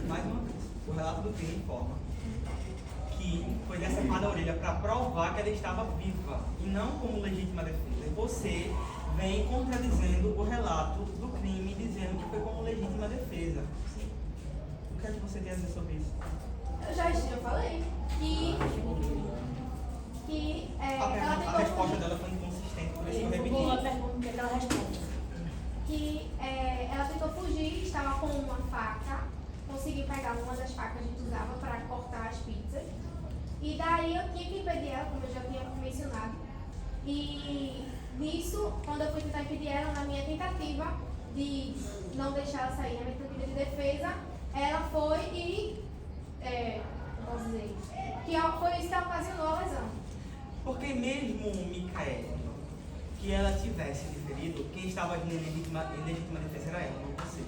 Mais uma vez, o relato do crime informa que foi decepada a orelha para provar que ela estava viva e não como legítima defesa. E você vem contradizendo o relato do crime, dizendo que foi como legítima defesa. O que é que você tem a dizer sobre isso? Eu já falei que ela tentou A resposta fugir. dela foi inconsistente, por isso que eu repeti. Boa pergunta que ela responde. Que ela tentou fugir, estava com uma faca, consegui pegar uma das facas que a gente usava para cortar as pizzas. E daí eu tinha que impedir ela, como eu já tinha mencionado. E nisso, quando eu fui tentar impedir ela, na minha tentativa de não deixar ela sair, na minha tentativa de defesa, ela foi e, posso dizer, que foi isso que ocasionou a lesão. Porque mesmo Micaela, que ela tivesse diferido, quem estava agindo em legítima defesa era ela, não você.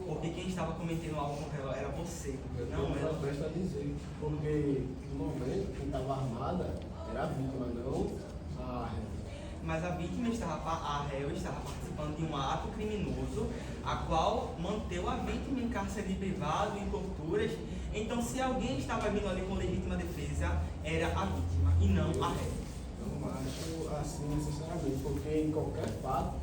Porque quem estava cometendo algo contra ela era você, não ela. Presta a dizer, porque no momento quem estava armada era a vítima, não a mas a vítima a réu estava participando de um ato criminoso, a qual manteve a vítima em cárcere privado, em torturas. Então, se alguém estava vindo ali com legítima defesa, era a vítima e não a réu. Não acho assim necessariamente, porque em qualquer fato,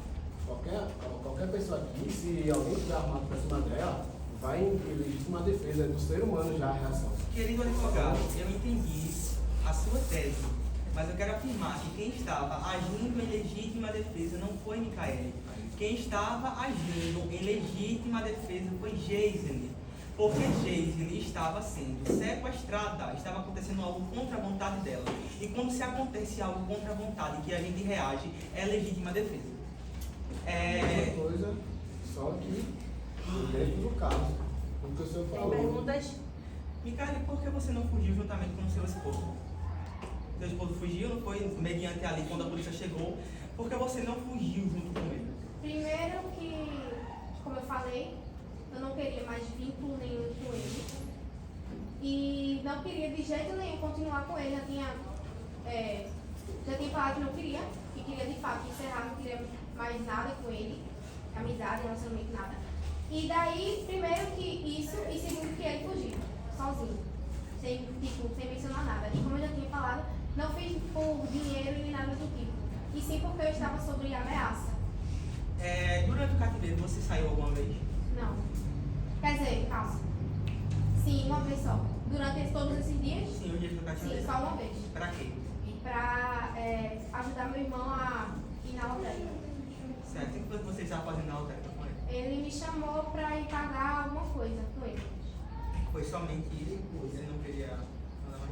qualquer pessoa aqui, se alguém estiver armado para cima dela, vai em legítima defesa, é do ser humano já a reação. Querido advogado, eu entendi a sua tese, mas eu quero afirmar que quem estava agindo em legítima defesa não foi Micaele. Quem estava agindo em legítima defesa foi Geisene, porque Geisene estava sendo sequestrada, estava acontecendo algo contra a vontade dela. E quando se acontece algo contra a vontade que a gente reage, é legítima defesa. Outra coisa, só que dentro do caso, o que o senhor Tem falou. perguntas? Micaele, por que você não fugiu juntamente com o seu esposo? Seu esposo fugiu, não foi mediante ali quando a polícia chegou, por que você não fugiu junto com ele? Primeiro que, como eu falei, eu não queria mais vínculo nenhum com ele. E não queria de jeito nenhum continuar com ele. Já tinha falado que não queria, que queria de fato encerrar, não queria mais nada com ele, amizade, relacionamento, nada. E daí, primeiro que isso, e segundo que ele fugiu, sozinho, sem mencionar nada. E como eu já tinha falado, não fiz por dinheiro nem nada do tipo, e sim porque eu estava sob ameaça. Durante o cativeiro, você saiu alguma vez? Não. Quer dizer, calça. Sim, uma vez só. Durante todos esses dias? Sim, o dia do cativeiro. Sim, só uma vez. Pra quê? Pra ajudar meu irmão a ir na lotérica. Certo. O que foi que você estava fazendo na lotérica com ele? Ele me chamou pra ir pagar alguma coisa com ele. Foi somente ele? Ele não queria nada mais?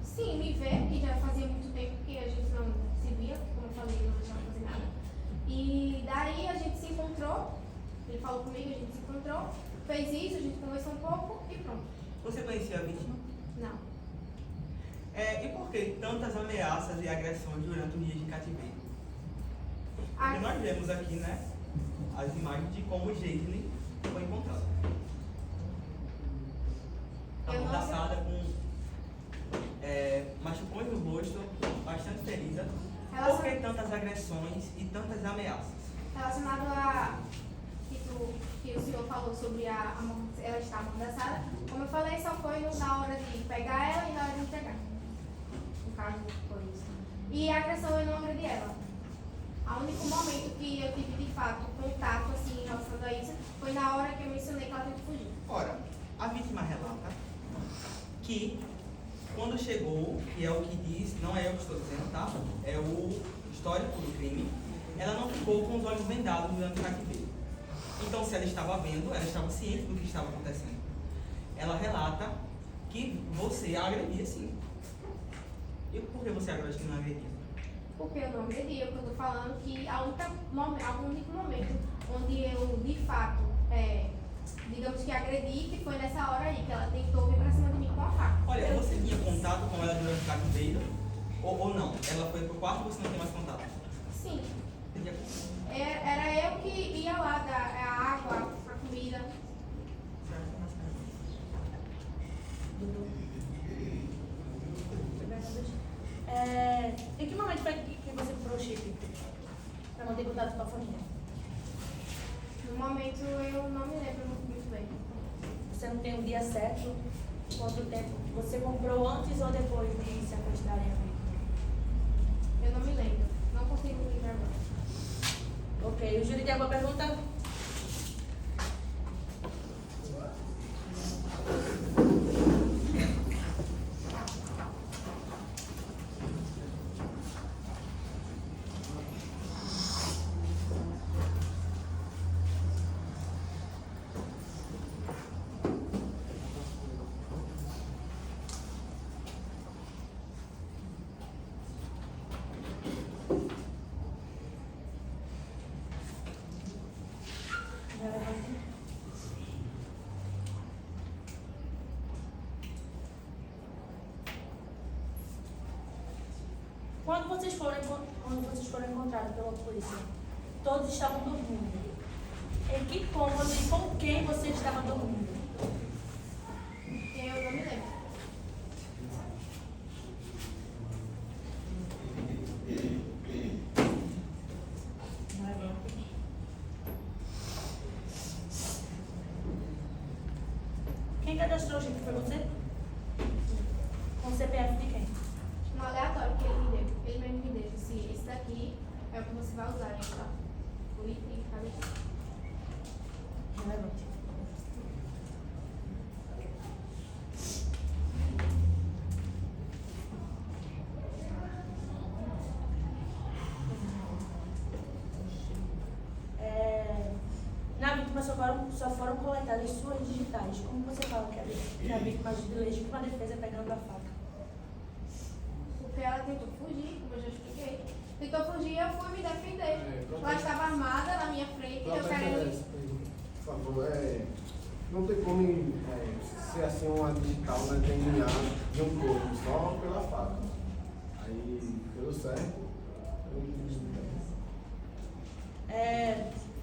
Sim, me ver, que já fazia muito tempo que a gente não se via, como eu falei, não deixava fazer nada. E daí a gente se encontrou, ele falou comigo, a gente se encontrou, fez isso, a gente conversou um pouco e pronto. Você conhecia a vítima? Não. E por que tantas ameaças e agressões durante os dias de cativeiro? Porque nós vemos aqui, né, as imagens de como o Geisene foi encontrado. Estava amordaçada com machucões no rosto, bastante ferida. Por que tantas agressões e tantas ameaças? Relacionado a que o senhor falou sobre ela estar amordaçada, como eu falei, só foi na hora de pegar ela e na hora de entregar. No caso, foi isso. E a agressão eu não agredi ela. O único momento que eu tive de fato contato assim relacionado a isso foi na hora que eu mencionei que ela teve que fugir. Ora, a vítima relata que quando chegou, que é o que diz, não é eu que estou dizendo, tá? É o histórico do crime, ela não ficou com os olhos vendados durante o cativeiro. Então, se ela estava vendo, ela estava ciente do que estava acontecendo. Ela relata que você a agredia sim. E por que você agora não agredia? Porque eu não agredi, eu estou falando que o único momento onde eu, de fato, digamos que agredi, que foi nessa hora aí, que ela tentou vir pra cima de mim com a faca. Olha, você tinha contato com ela durante o cativeiro? Ou não? Ela foi pro quarto e você não tem mais contato? Sim. Era eu que ia lá dar a água, a comida. Em que momento foi que você comprou o chip? Para manter contato com a família? No momento eu não me lembro muito bem. Você não tem um dia certo? Quanto tempo? Você comprou antes ou depois de sequestrarem a vítima? Eu não me lembro. Não consigo me lembrar agora. Ok. O Júlio tem alguma pergunta? Quando vocês foram encontrados pela polícia, todos estavam dormindo. Em que cômodo e com quem vocês estavam dormindo? Eu não me lembro. Quem cadastrou, gente? Foi você? Com o CPF de quem? No aleatório que ele me deu. Ele mesmo me deu. Disse, esse daqui é o que você vai usar, gente, tá? Fui e cadê? Relevante. Na vítima só foram coletadas suas digitais. Como você fala que a vítima de legítima defesa é pegando a faca? Porque ela tentou fugir, como eu já expliquei. Tentou fugir, eu fui me defender. Ela estava armada na minha frente, eu querendo... Por favor, não tem como ser assim uma digital, né, DNA de um corpo, só pela faca. Aí, pelo certo,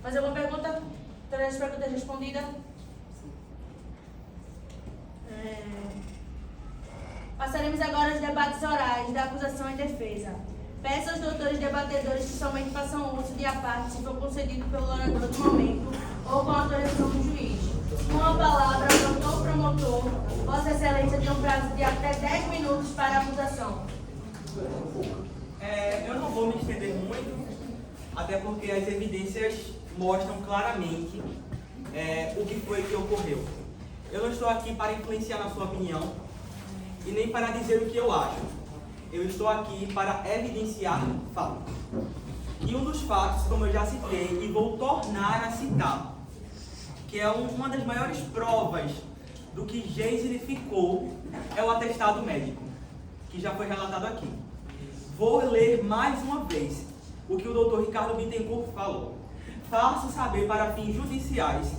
Fazer uma pergunta, todas as perguntas respondidas. Passaremos agora aos debates orais da acusação e defesa. Peço aos doutores debatedores que somente façam uso de aparte se for concedido pelo orador do momento ou com autorização do juiz. Com a palavra, doutor promotor, Vossa Excelência tem um prazo de até 10 minutos para a acusação. Eu não vou me estender muito, até porque as evidências mostram claramente o que foi que ocorreu. Eu não estou aqui para influenciar na sua opinião e nem para dizer o que eu acho. Eu estou aqui para evidenciar fatos. E um dos fatos, como eu já citei, e vou tornar a citar, que é uma das maiores provas do que Geisele ficou, é o atestado médico, que já foi relatado aqui. Vou ler mais uma vez o que o doutor Ricardo Bittencourt falou. Faço saber para fins judiciais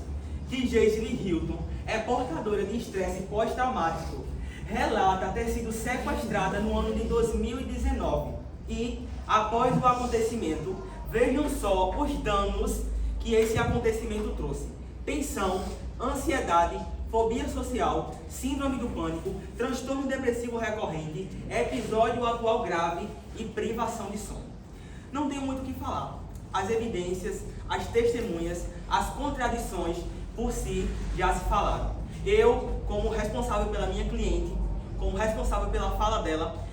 que Geisele Hilton é portadora de estresse pós-traumático. Relata ter sido sequestrada no ano de 2019 e, após o acontecimento, vejam só os danos que esse acontecimento trouxe: tensão, ansiedade, fobia social, síndrome do pânico, transtorno depressivo recorrente, episódio atual grave e privação de sono. Não tenho muito o que falar. As evidências, as testemunhas, as contradições por si já se falaram. Eu, como responsável pela minha cliente, como responsável pela fala dela,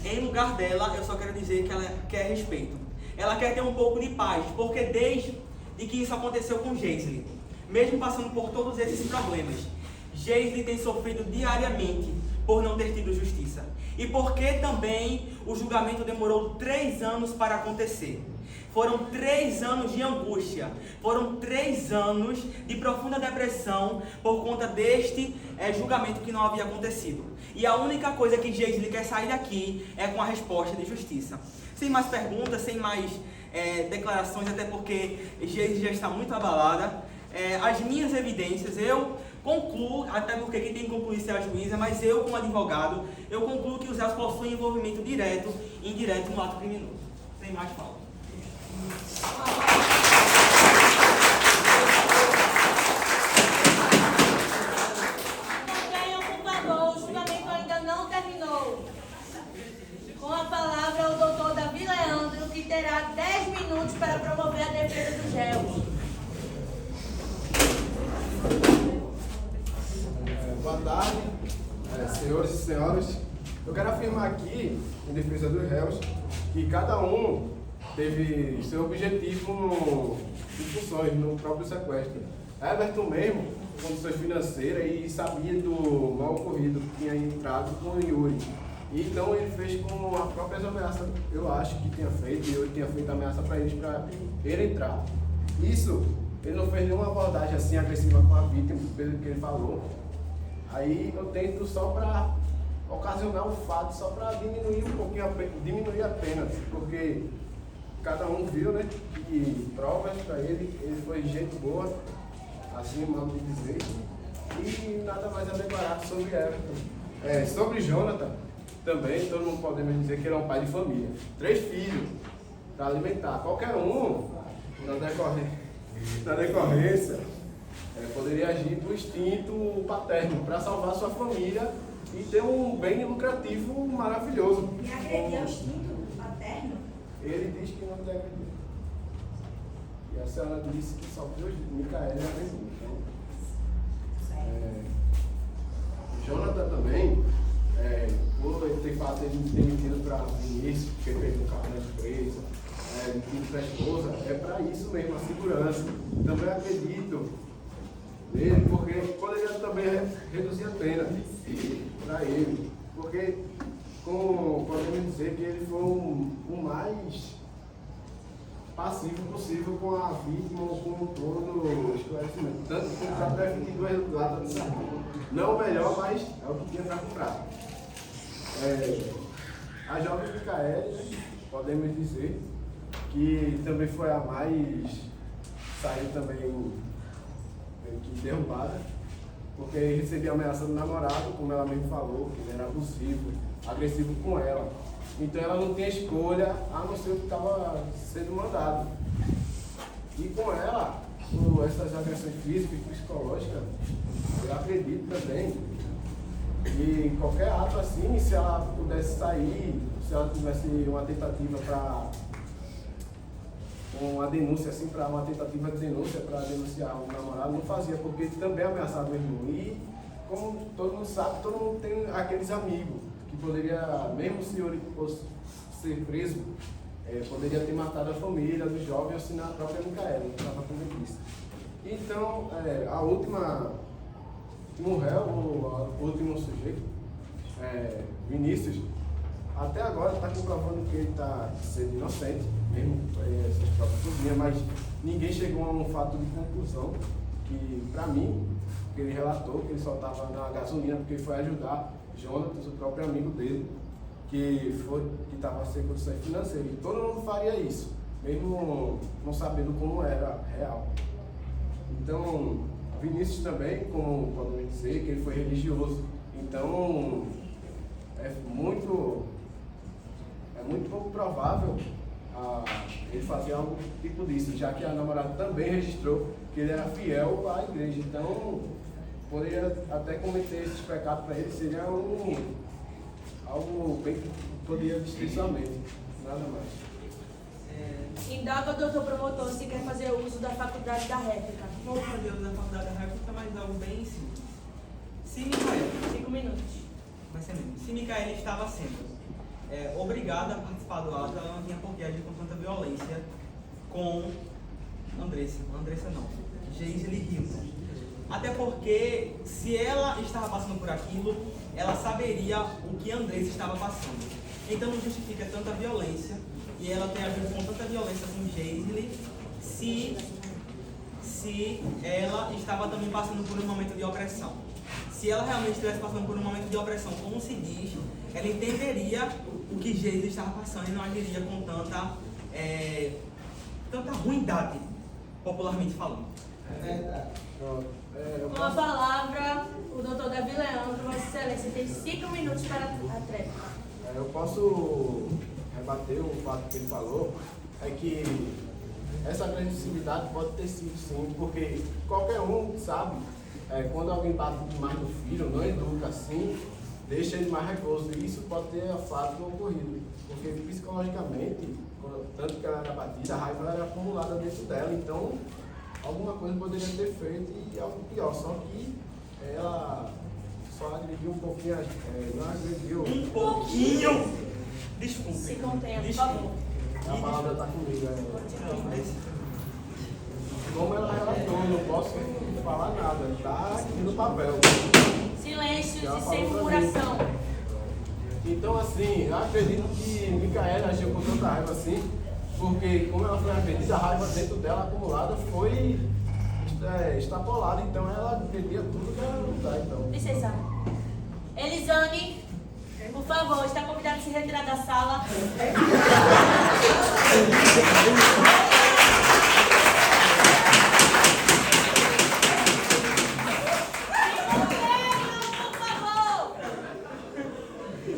em lugar dela, eu só quero dizer que ela quer respeito. Ela quer ter um pouco de paz, porque desde que isso aconteceu com Geisele, mesmo passando por todos esses problemas, Geisele tem sofrido diariamente por não ter tido justiça. E porque também o julgamento demorou 3 anos para acontecer. Foram 3 anos de angústia, foram 3 anos de profunda depressão por conta deste julgamento que não havia acontecido. E a única coisa que Geisele quer sair daqui é com a resposta de justiça. Sem mais perguntas, sem mais declarações, até porque Geisele já está muito abalada. As minhas evidências, eu concluo, até porque quem tem que concluir é a juíza, mas eu, como advogado, eu concluo que os réus possuem envolvimento direto e indireto no ato criminoso. Sem mais fala. Acompanham, por favor, o julgamento ainda não terminou. Com a palavra, o doutor Davi Leandro, que terá 10 minutos para promover a defesa dos réus. Boa tarde, senhores e senhoras. Eu quero afirmar aqui, em defesa dos réus, que cada um teve seu objetivo em funções, no próprio sequestro. Everton mesmo, condições financeiras e sabia do mal ocorrido que tinha entrado com o Yuri. Então ele fez com as próprias ameaças, eu acho que tinha feito, e eu tinha feito ameaça para eles, para ele entrar. Isso, ele não fez nenhuma abordagem assim agressiva com a vítima, pelo que ele falou. Aí eu tento só para ocasionar o fato, só para diminuir um pouquinho, diminuir a pena, porque cada um viu, né, que provas para ele foi gente boa, assim, modo de dizer, e nada mais a declarar sobre Everton. Sobre Jonathan, também, todo mundo podemos dizer que ele é um pai de família. 3 filhos para alimentar. Qualquer um, na decorrência, poderia agir por instinto paterno para salvar sua família e ter um bem lucrativo maravilhoso. E agredir o instinto paterno? Ele diz que não deve agredir. E a senhora disse que só Deus, Micaela, agrediu. Então, isso, porque pegou um carro da empresa, tudo para a esposa, é para isso mesmo, a segurança. Também acredito nele, porque poderia também reduzir a pena para ele, porque podemos dizer que ele foi o mais passivo possível com a vítima ou com todo o esclarecimento. Tanto que ele já preferiu o resultado do sargento. Não o melhor, mas é o que tinha para comprar. A jovem Micaele, podemos dizer, que também foi a mais, saiu também que derrubada, porque recebia ameaça do namorado, como ela mesmo falou, que ele era abusivo, agressivo com ela. Então ela não tinha escolha, a não ser o que estava sendo mandado. E com ela, por essas agressões físicas e psicológicas, eu acredito também que qualquer ato assim, se ela pudesse sair, se ela tivesse uma tentativa para uma denúncia assim, para uma tentativa de denúncia para denunciar o namorado, não fazia, porque também ameaçava o irmão. E como todo mundo sabe, todo mundo tem aqueles amigos que poderia, mesmo se ele fosse ser preso, poderia ter matado a família do jovem, assim, na própria Micaele, que estava com denúncia. Então, a última, o réu, o último sujeito, Vinícius, até agora está comprovando que ele está sendo inocente, mesmo essas próprias coisinhas, mas ninguém chegou a um fato de conclusão que, para mim, que ele relatou que ele só estava na gasolina porque ele foi ajudar Jonatas, o próprio amigo dele, que estava sem condições financeiras. E todo mundo faria isso, mesmo não sabendo como era real. Então, Vinícius também, como podemos dizer, que ele foi religioso. Então, é muito pouco provável ele fazer algo tipo disso, já que a namorada também registrou que ele era fiel à igreja. Então, poderia até cometer esses pecados para ele, seria algo bem que poderia destruir sua mente, nada mais. Indaga o doutor promotor se quer fazer uso da faculdade da réplica. Vou fazer uso da faculdade da réplica, mas algo bem simples. Se Micaele, 5 minutos. vai ser mesmo. Se Micaele estava sendo obrigada a participar do ato, ela não tinha por que agir com tanta violência com Andressa não, Geisele Hilton. Até porque, se ela estava passando por aquilo, ela saberia o que Andressa estava passando. Então não justifica tanta violência, e ela tem agido com tanta violência com Geisele, se ela estava também passando por um momento de opressão. Se ela realmente estivesse passando por um momento de opressão, como se diz, ela entenderia o que Geisele estava passando e não agiria com tanta ruindade, popularmente falando. Com a palavra, o doutor Davi Leandro, Vossa Excelência, tem 5 minutos para a tréplica. Eu posso rebater o fato que ele falou, é que essa agressividade pode ter sido sim, porque qualquer um sabe, quando alguém bate demais no filho, não educa assim, deixa ele mais recluso, e isso pode ter fato ocorrido, porque psicologicamente, tanto que ela era batida, a raiva era acumulada dentro dela, então alguma coisa poderia ter feito e algo pior, só que ela só agrediu um pouquinho, não agrediu. Um pouquinho! Desculpe. Se contenha, por favor. A palavra está comigo. Como ela relatou, não posso falar nada, está aqui no papel. Silêncio e sem murmuração. Então, assim, eu acredito que Micaele agiu com tanta raiva assim, porque como ela foi agredida, a raiva dentro dela acumulada foi extrapolada, então ela perdia tudo que ela não dá, então. Licença. Elisane, por favor, está convidado a se retirar da sala. Por favor.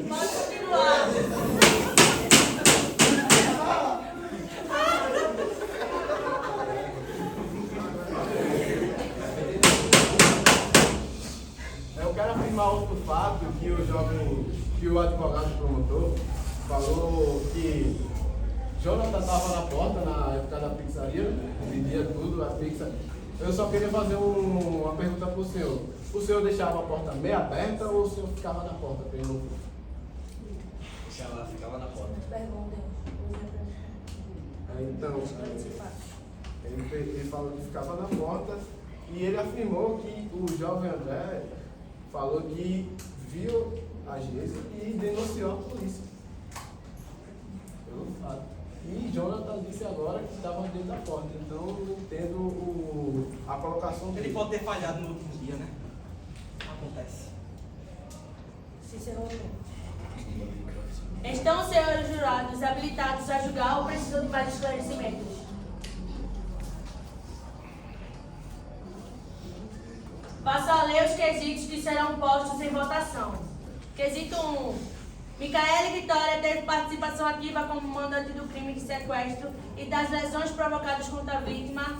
Pode continuar. Eu quero afirmar outro fato que o advogado promotor falou que Jonathan estava na porta na época da pizzaria, vendia tudo, a pizza. Eu só queria fazer uma pergunta para o senhor. O senhor deixava a porta meio aberta ou o senhor ficava na porta para ele não? Ela ficava na porta. Pergunta. Então, ele falou que ficava na porta e ele afirmou que o jovem André falou que viu a Geisa e denunciou a polícia. Pelo fato. E Jonathan disse agora que estava dentro da porta, então eu não entendo a colocação dele. Ele pode ter falhado no último dia, né? Acontece. Cícero. Estão os senhores jurados habilitados a julgar ou precisam de mais esclarecimentos? Passo a ler os quesitos que serão postos em votação. Quesito 1. Micaele Vitória teve participação ativa como mandante do crime de sequestro e das lesões provocadas contra a vítima.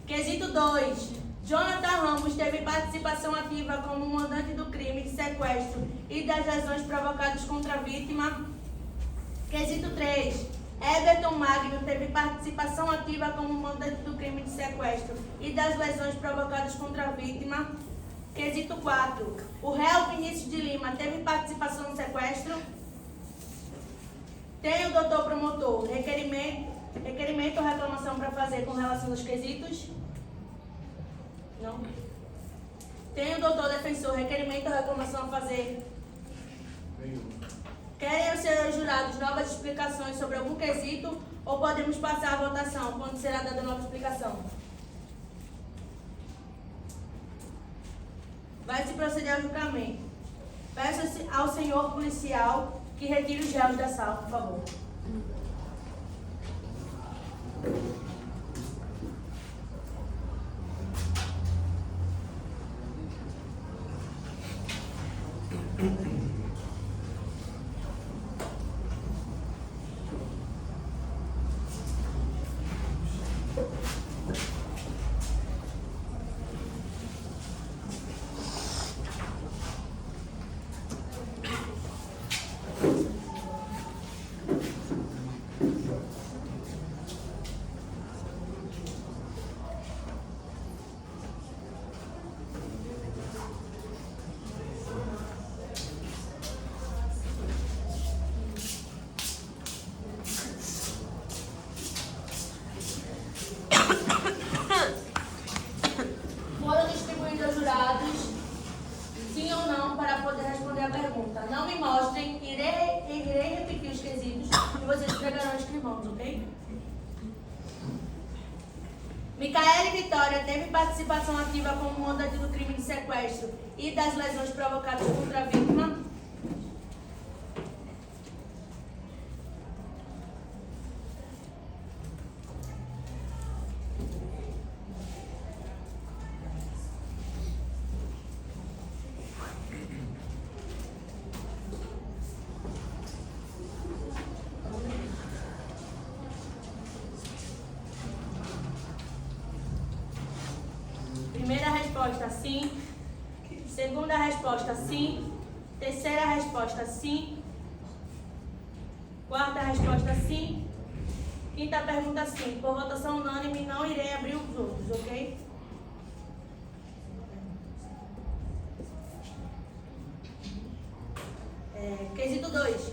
Quesito 2. Jonathan Ramos teve participação ativa como mandante do crime de sequestro e das lesões provocadas contra a vítima. Quesito 3. Everton Magno teve participação ativa como mandante do crime de sequestro e das lesões provocadas contra a vítima. Quesito 4. O réu Vinícius de Lima teve participação no sequestro. Tem o doutor promotor requerimento ou reclamação para fazer com relação aos quesitos? Não. Tem o doutor defensor requerimento ou reclamação a fazer? Querem os senhores jurados novas explicações sobre algum quesito ou podemos passar a votação quando será dada nova explicação? Vai-se proceder ao julgamento. Peço ao senhor policial que retire os réus da sala, por favor. Foram distribuídos aos jurados, sim ou não, para poder responder a pergunta. Não me mostrem, irei repetir os quesitos e vocês entregarão os escrivãos, ok? Micaele Vitória teve participação ativa como mandante do crime de sequestro e das lesões provocadas contra a vítima. Primeira resposta, sim. Segunda resposta, sim. Terceira resposta, sim. Quarta resposta, sim. Quinta pergunta, sim. Por votação unânime, não irei abrir os outros, ok? Quesito 2.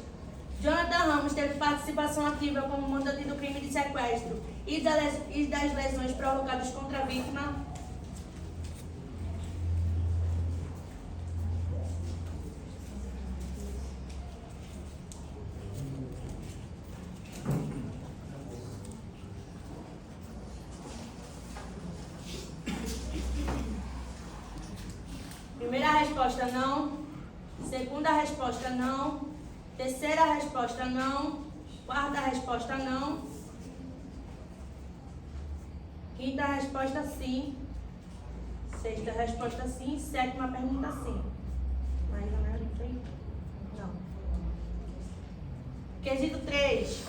Jonathan Ramos teve participação ativa como mandante do crime de sequestro e das lesões provocadas contra a vítima. Primeira resposta, não. Segunda resposta, não. Terceira resposta, não. Quarta resposta, não. Quinta resposta, sim. Sexta resposta, sim. Sétima pergunta, sim. Mais ou menos isso aí? Não. Quesito 3.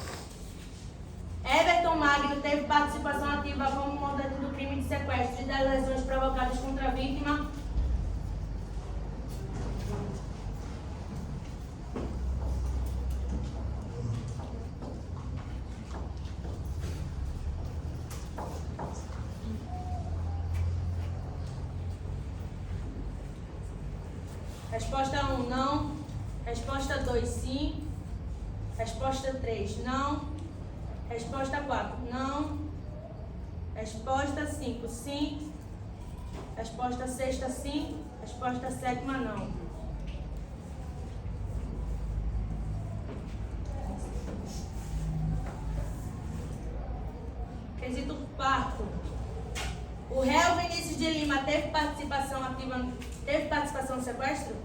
Everton Magno teve participação ativa como mandante do crime de sequestro e das lesões provocadas contra a vítima. Resposta 1, não. Resposta 2, sim. Resposta 3, não. Resposta 4, não. Resposta 5, sim. Resposta 6, sim. Resposta 7, não. Quesito 4. O réu Vinícius de Lima teve participação ativa, teve participação no sequestro?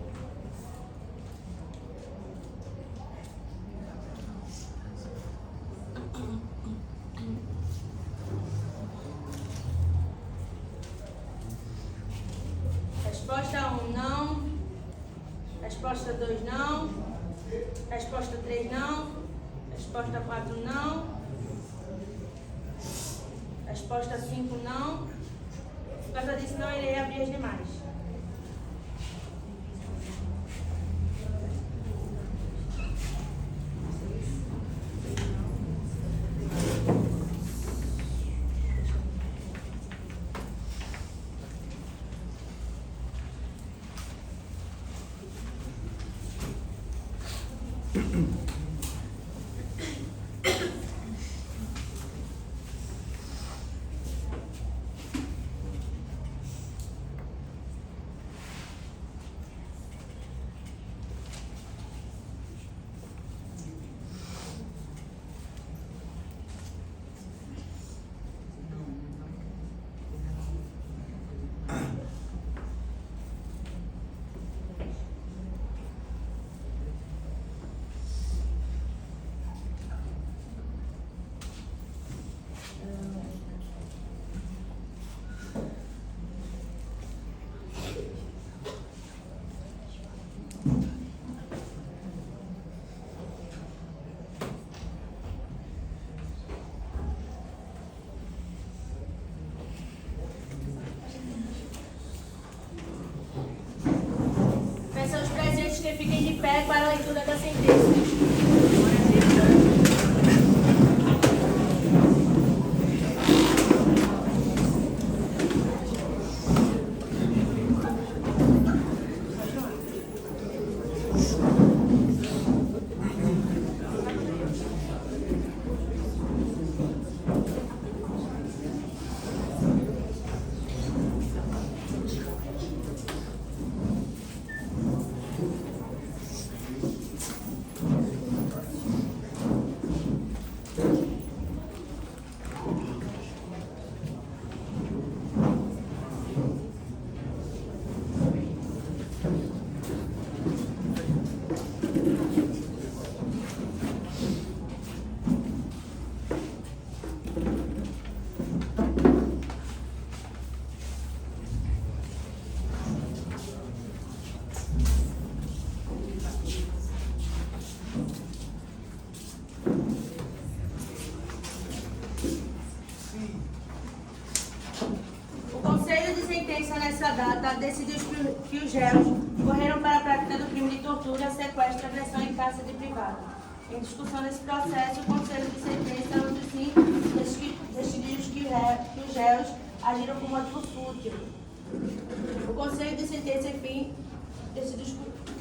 Resposta 1, não. Resposta 2, não. Resposta 3, não. Resposta 4, não. Resposta 5, não. Por causa disso, não irei abrir as demais. Peço aos presentes que fiquem de pé para a leitura da sentença. Nessa data, decidiu que os réus correram para a prática do crime de tortura, sequestro, agressão e cárcere privado. Em discussão nesse processo, o Conselho de Sentença, no sim, decidiu que os réus agiram com motivo fútil. O Conselho de Sentença, enfim,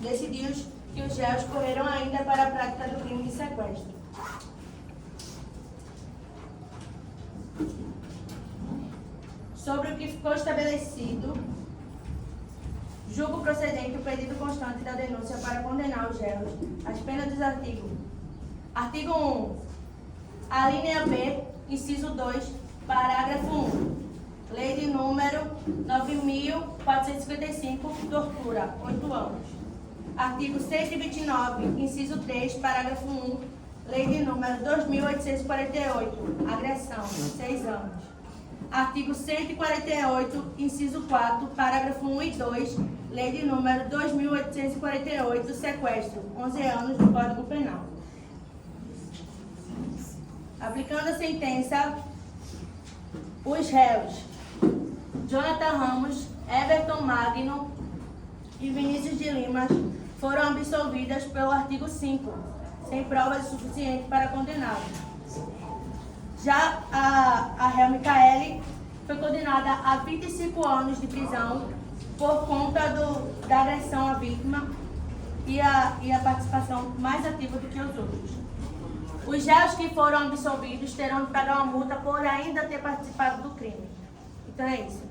decidiu que os réus correram ainda para a prática do crime de sequestro. Sobre o que ficou estabelecido, julgo procedente o pedido constante da denúncia para condenar os réus às penas dos artigos. Artigo 1. A linha B, inciso 2, parágrafo 1. Lei de número 9.455, tortura, 8 anos. Artigo 129, inciso 3, parágrafo 1. Lei de número 2.848, agressão, 6 anos. Artigo 148, inciso 4, parágrafo 1 e 2, lei de número 2.848, sequestro, 11 anos do Código Penal. Aplicando a sentença, os réus Jonathan Ramos, Everton Magno e Vinícius de Lima foram absolvidas pelo artigo 5, sem provas suficientes para condená-los. Já a réu Micaele foi condenada a 25 anos de prisão por conta da agressão à vítima e a participação mais ativa do que os outros. Os réus que foram absolvidos terão de pagar uma multa por ainda ter participado do crime. Então é isso.